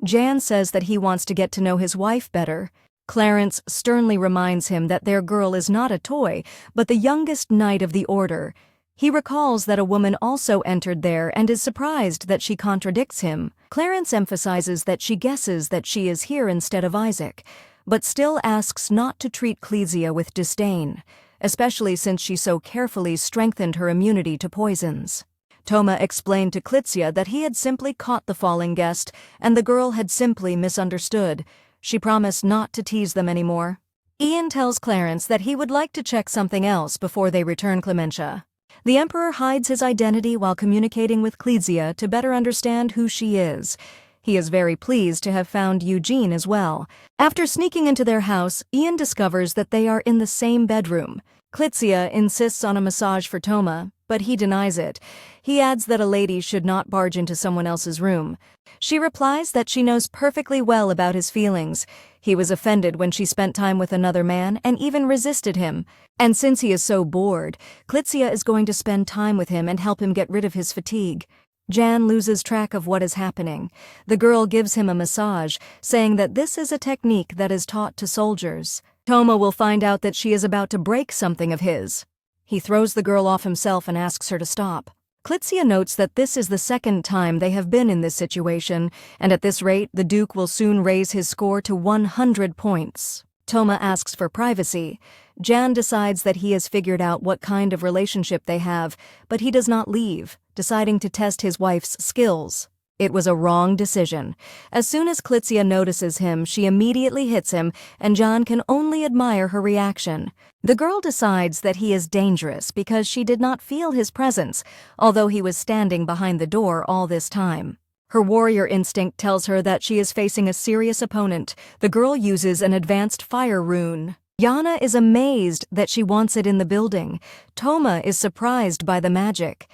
Jan says that he wants to get to know his wife better. Clarence sternly reminds him that their girl is not a toy, but the youngest knight of the order. He recalls that a woman also entered there and is surprised that she contradicts him. Clarence emphasizes that she guesses that she is here instead of Isaac, but still asks not to treat Clydia with disdain, especially since she so carefully strengthened her immunity to poisons. Toma explained to Clydia that he had simply caught the falling guest, and the girl had simply misunderstood. She promised not to tease them anymore. Ian tells Clarence that he would like to check something else before they return Clementia. The Emperor hides his identity while communicating with Clydia to better understand who she is. He is very pleased to have found Eugene as well. After sneaking into their house, Ian discovers that they are in the same bedroom. Clydia insists on a massage for Toma, but he denies it. He adds that a lady should not barge into someone else's room. She replies that she knows perfectly well about his feelings. He was offended when she spent time with another man and even resisted him. And since he is so bored, Clydia is going to spend time with him and help him get rid of his fatigue. Jan loses track of what is happening. The girl gives him a massage, saying that this is a technique that is taught to soldiers. Toma will find out that she is about to break something of his. He throws the girl off himself and asks her to stop. Clydia notes that this is the second time they have been in this situation, and at this rate the Duke will soon raise his score to 100 points. Toma asks for privacy. Jan decides that he has figured out what kind of relationship they have, but he does not leave, deciding to test his wife's skills. It was a wrong decision. As soon as Clydia notices him, she immediately hits him, and Jan can only admire her reaction. The girl decides that he is dangerous because she did not feel his presence, although he was standing behind the door all this time. Her warrior instinct tells her that she is facing a serious opponent. The girl uses an advanced fire rune. Yana is amazed that she wants it in the building. Toma is surprised by the magic.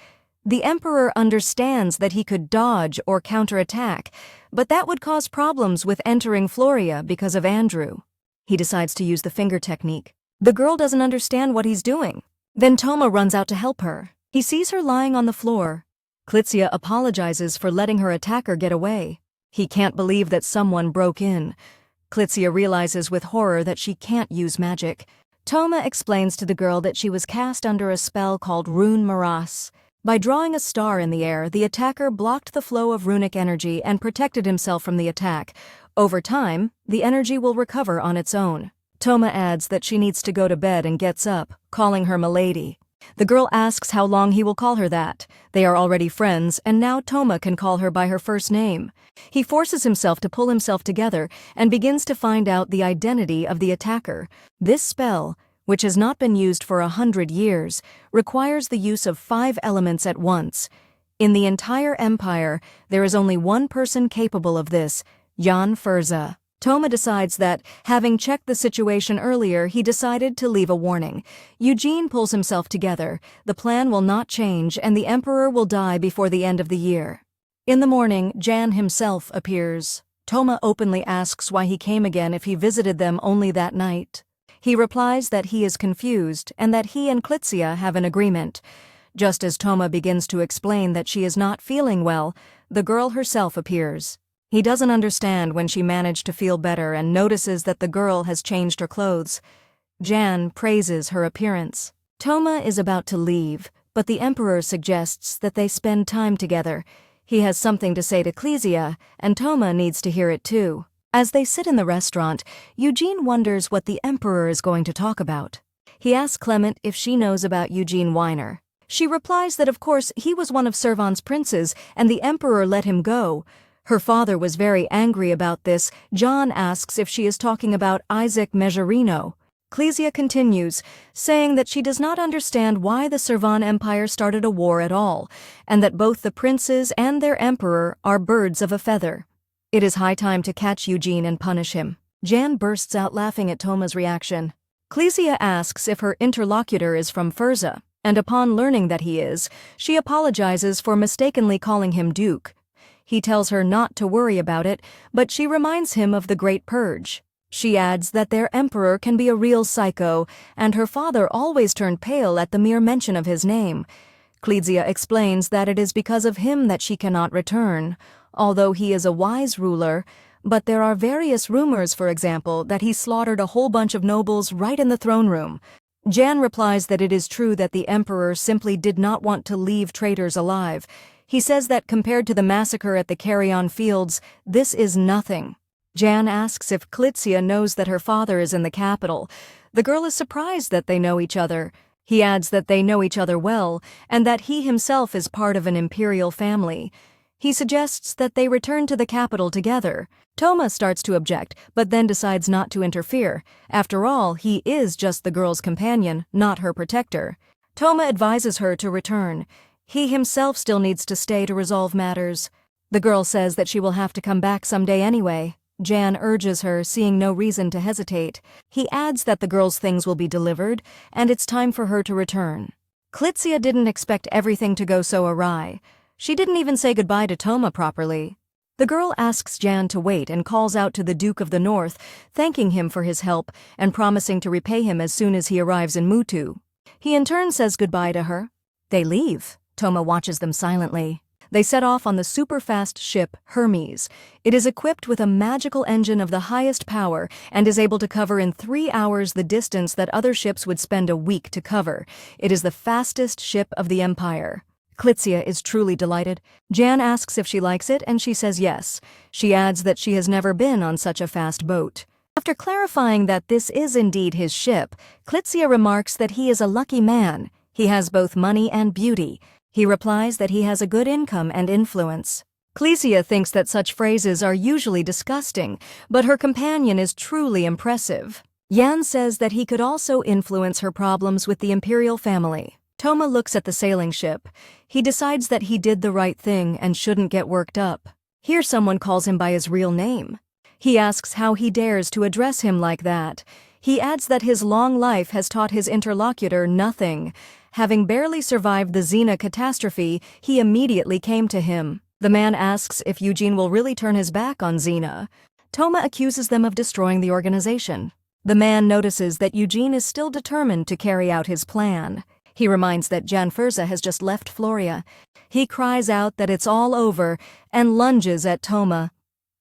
The Emperor understands that he could dodge or counterattack, but that would cause problems with entering Floria because of Andrew. He decides to use the finger technique. The girl doesn't understand what he's doing. Then Toma runs out to help her. He sees her lying on the floor. Clydia apologizes for letting her attacker get away. He can't believe that someone broke in. Clydia realizes with horror that she can't use magic. Toma explains to the girl that she was cast under a spell called Rune Maras. By drawing a star in the air, the attacker blocked the flow of runic energy and protected himself from the attack. Over time, the energy will recover on its own. Toma adds that she needs to go to bed and gets up, calling her milady. The girl asks how long he will call her that. They are already friends, and now Toma can call her by her first name. He forces himself to pull himself together and begins to find out the identity of the attacker. This spell, which has not been used for 100 years, requires the use of 5 elements at once. In the entire empire, there is only one person capable of this, Jan Furza. Toma decides that, having checked the situation earlier, he decided to leave a warning. Eugene pulls himself together. The plan will not change, and the Emperor will die before the end of the year. In the morning, Jan himself appears. Toma openly asks why he came again if he visited them only that night. He replies that he is confused and that he and Klizia have an agreement. Just as Toma begins to explain that she is not feeling well, the girl herself appears. He doesn't understand when she managed to feel better and notices that the girl has changed her clothes. Jan praises her appearance. Toma is about to leave, but the Emperor suggests that they spend time together. He has something to say to Klizia, and Toma needs to hear it too. As they sit in the restaurant, Eugene wonders what the Emperor is going to talk about. He asks Clement if she knows about Eugene Weiner. She replies that of course he was one of Servan's princes and the Emperor let him go. Her father was very angry about this. John asks if she is talking about Isaac Mejerino. Klizia continues, saying that she does not understand why the Servan Empire started a war at all, and that both the princes and their emperor are birds of a feather. It is high time to catch Eugene and punish him. Jan bursts out laughing at Toma's reaction. Klizia asks if her interlocutor is from Furza, and upon learning that he is, she apologizes for mistakenly calling him Duke. He tells her not to worry about it, but she reminds him of the Great Purge. She adds that their emperor can be a real psycho, and her father always turned pale at the mere mention of his name. Klizia explains that it is because of him that she cannot return, although he is a wise ruler, but there are various rumors, for example, that he slaughtered a whole bunch of nobles right in the throne room. Jan replies that it is true that the emperor simply did not want to leave traitors alive. He says that compared to the massacre at the Carrion Fields, this is nothing. Jan asks if Klizia knows that her father is in the capital. The girl is surprised that they know each other. He adds that they know each other well, and that he himself is part of an imperial family. He suggests that they return to the capital together. Toma starts to object, but then decides not to interfere. After all, he is just the girl's companion, not her protector. Toma advises her to return. He himself still needs to stay to resolve matters. The girl says that she will have to come back someday anyway. Jan urges her, seeing no reason to hesitate. He adds that the girl's things will be delivered, and it's time for her to return. Klizia didn't expect everything to go so awry. She didn't even say goodbye to Toma properly. The girl asks Jan to wait and calls out to the Duke of the North, thanking him for his help and promising to repay him as soon as he arrives in Mutu. He in turn says goodbye to her. They leave. Toma watches them silently. They set off on the super-fast ship Hermes. It is equipped with a magical engine of the highest power and is able to cover in 3 hours the distance that other ships would spend a week to cover. It is the fastest ship of the Empire. Klizia is truly delighted. Jan asks if she likes it, and she says yes. She adds that she has never been on such a fast boat. After clarifying that this is indeed his ship, Klizia remarks that he is a lucky man. He has both money and beauty. He replies that he has a good income and influence. Klizia thinks that such phrases are usually disgusting, but her companion is truly impressive. Jan says that he could also influence her problems with the imperial family. Toma looks at the sailing ship. He decides that he did the right thing and shouldn't get worked up. Here someone calls him by his real name. He asks how he dares to address him like that. He adds that his long life has taught his interlocutor nothing. Having barely survived the Xena catastrophe, he immediately came to him. The man asks if Eugene will really turn his back on Xena. Toma accuses them of destroying the organization. The man notices that Eugene is still determined to carry out his plan. He reminds that Jan Furza has just left Floria. He cries out that it's all over and lunges at Toma.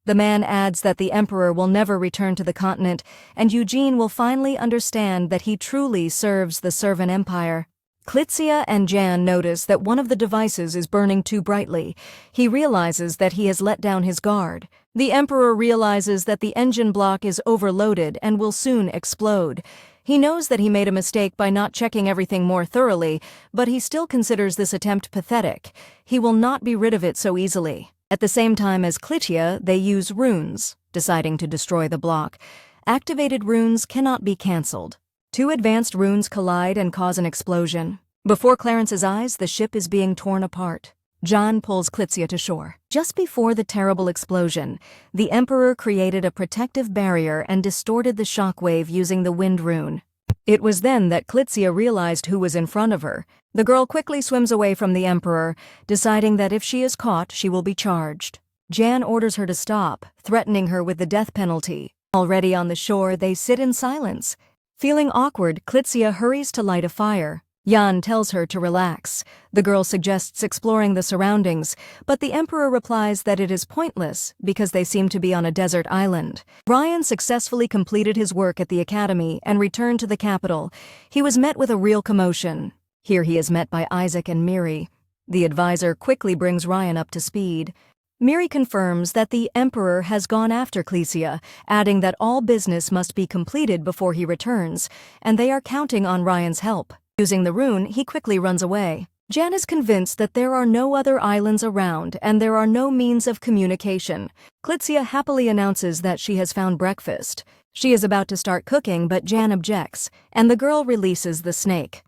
The man adds that the Emperor will never return to the continent, and Eugene will finally understand that he truly serves the Servan Empire. Klitsia and Jan notice that one of the devices is burning too brightly. He realizes that he has let down his guard. The Emperor realizes that the engine block is overloaded and will soon explode. He knows that he made a mistake by not checking everything more thoroughly, but he still considers this attempt pathetic. He will not be rid of it so easily. At the same time as Klitsia, they use runes, deciding to destroy the block. Activated runes cannot be cancelled. Two advanced runes collide and cause an explosion. Before Clarence's eyes, the ship is being torn apart. Jan pulls Klitsia to shore. Just before the terrible explosion, the Emperor created a protective barrier and distorted the shockwave using the wind rune. It was then that Klitsia realized who was in front of her. The girl quickly swims away from the Emperor, deciding that if she is caught, she will be charged. Jan orders her to stop, threatening her with the death penalty. Already on the shore, they sit in silence. Feeling awkward, Klitsia hurries to light a fire. Jan tells her to relax. The girl suggests exploring the surroundings, but the Emperor replies that it is pointless because they seem to be on a desert island. Ryan successfully completed his work at the academy and returned to the capital. He was met with a real commotion. Here he is met by Isaac and Miri. The advisor quickly brings Ryan up to speed. Miri confirms that the Emperor has gone after Klitsia, adding that all business must be completed before he returns, and they are counting on Ryan's help. Using the rune, he quickly runs away. Jan is convinced that there are no other islands around and there are no means of communication. Klitsia happily announces that she has found breakfast. She is about to start cooking, but Jan objects, and the girl releases the snake.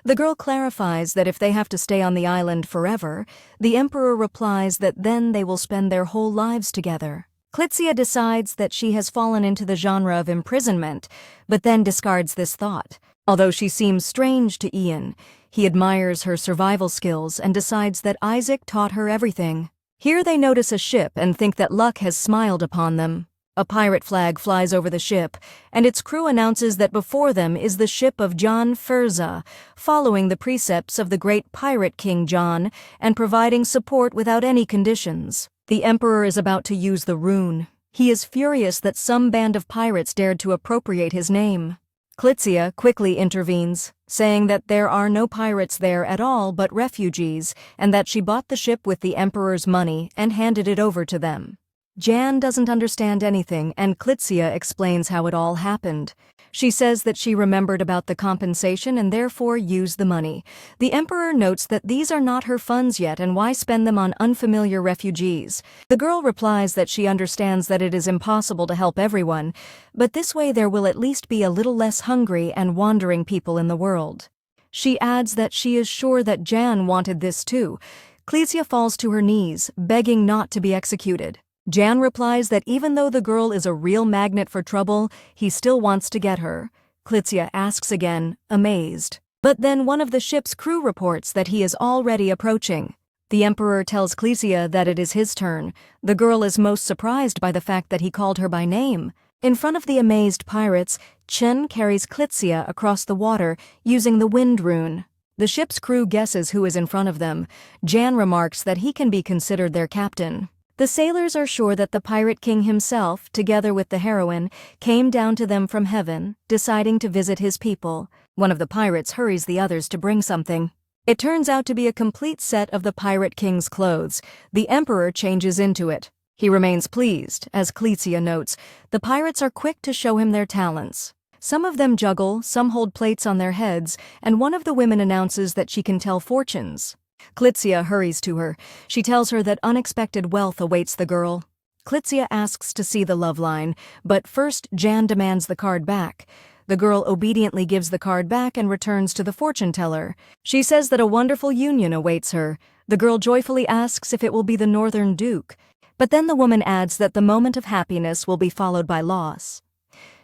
The girl clarifies that if they have to stay on the island forever, the Emperor replies that then they will spend their whole lives together. Klitsia decides that she has fallen into the genre of imprisonment, but then discards this thought. Although she seems strange to Ian, he admires her survival skills and decides that Isaac taught her everything. Here they notice a ship and think that luck has smiled upon them. A pirate flag flies over the ship, and its crew announces that before them is the ship of John Furza, following the precepts of the great pirate King John and providing support without any conditions. The Emperor is about to use the rune. He is furious that some band of pirates dared to appropriate his name. Klitsia quickly intervenes, saying that there are no pirates there at all but refugees, and that she bought the ship with the Emperor's money and handed it over to them. Jan doesn't understand anything, and Klitsia explains how it all happened. She says that she remembered about the compensation and therefore used the money. The Emperor notes that these are not her funds yet and why spend them on unfamiliar refugees. The girl replies that she understands that it is impossible to help everyone, but this way there will at least be a little less hungry and wandering people in the world. She adds that she is sure that Jan wanted this too. Klitsia falls to her knees, begging not to be executed. Jan replies that even though the girl is a real magnet for trouble, he still wants to get her. Klitsia asks again, amazed. But then one of the ship's crew reports that he is already approaching. The Emperor tells Klitsia that it is his turn. The girl is most surprised by the fact that he called her by name. In front of the amazed pirates, Chen carries Klitsia across the water using the wind rune. The ship's crew guesses who is in front of them. Jan remarks that he can be considered their captain. The sailors are sure that the Pirate King himself, together with the heroine, came down to them from heaven, deciding to visit his people. One of the pirates hurries the others to bring something. It turns out to be a complete set of the Pirate King's clothes. The Emperor changes into it. He remains pleased, as Klitsia notes. The pirates are quick to show him their talents. Some of them juggle, some hold plates on their heads, and one of the women announces that she can tell fortunes. Klitsia hurries to her. She tells her that unexpected wealth awaits the girl. Klitsia asks to see the love line, but first Jan demands the card back. The girl obediently gives the card back and returns to the fortune teller. She says that a wonderful union awaits her. The girl joyfully asks if it will be the Northern Duke. But then the woman adds that the moment of happiness will be followed by loss.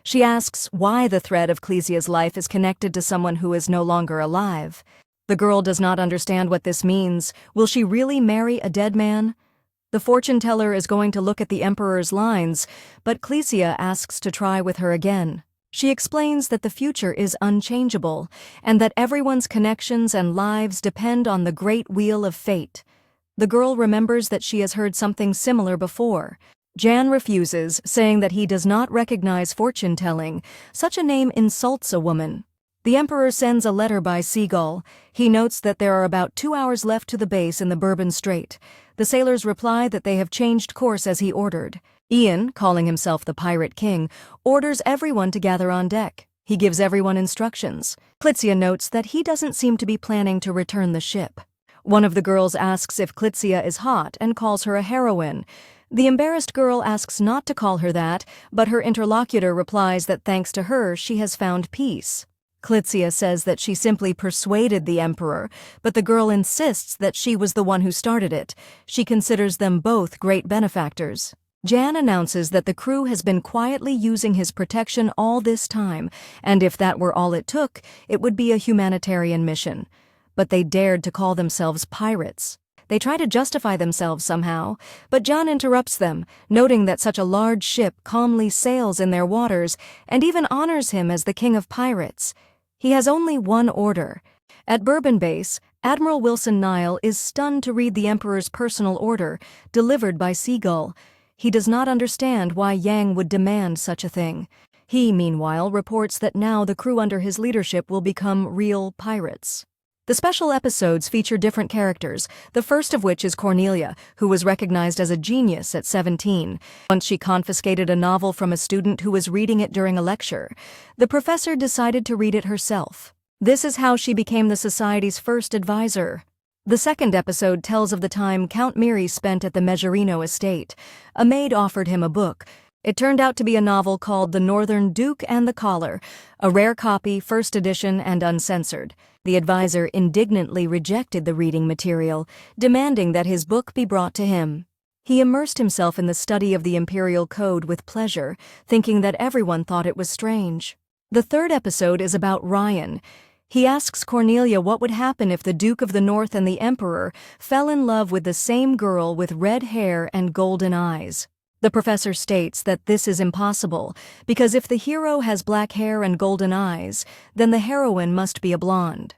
She asks why the thread of Klitsia's life is connected to someone who is no longer alive. The girl does not understand what this means. Will she really marry a dead man? The fortune teller is going to look at the Emperor's lines, but Klitsia asks to try with her again. She explains that the future is unchangeable, and that everyone's connections and lives depend on the great wheel of fate. The girl remembers that she has heard something similar before. Jan refuses, saying that he does not recognize fortune-telling. Such a name insults a woman. The Emperor sends a letter by seagull. He notes that there are about 2 hours left to the base in the Bourbon Strait. The sailors reply that they have changed course as he ordered. Ian, calling himself the Pirate King, orders everyone to gather on deck. He gives everyone instructions. Clitzia notes that he doesn't seem to be planning to return the ship. One of the girls asks if Clitzia is hot and calls her a heroine. The embarrassed girl asks not to call her that, but her interlocutor replies that thanks to her she has found peace. Clitzia says that she simply persuaded the Emperor, but the girl insists that she was the one who started it. She considers them both great benefactors. Jan announces that the crew has been quietly using his protection all this time, and if that were all it took, it would be a humanitarian mission. But they dared to call themselves pirates. They try to justify themselves somehow, but Jan interrupts them, noting that such a large ship calmly sails in their waters and even honors him as the king of pirates. He has only one order. At Bourbon Base, Admiral Wilson Nile is stunned to read the Emperor's personal order, delivered by Seagull. He does not understand why Yang would demand such a thing. He, meanwhile, reports that now the crew under his leadership will become real pirates. The special episodes feature different characters, the first of which is Cornelia, who was recognized as a genius at 17. Once she confiscated a novel from a student who was reading it during a lecture. The professor decided to read it herself. This is how she became the society's first advisor. The second episode tells of the time Count Miri spent at the Megerino estate. A maid offered him a book. It turned out to be a novel called The Northern Duke and the Collar, a rare copy, first edition and uncensored. The advisor indignantly rejected the reading material, demanding that his book be brought to him. He immersed himself in the study of the imperial code with pleasure, thinking that everyone thought it was strange. The third episode is about Ryan. He asks Cornelia what would happen if the Duke of the North and the Emperor fell in love with the same girl with red hair and golden eyes. The professor states that this is impossible, because if the hero has black hair and golden eyes, then the heroine must be a blonde.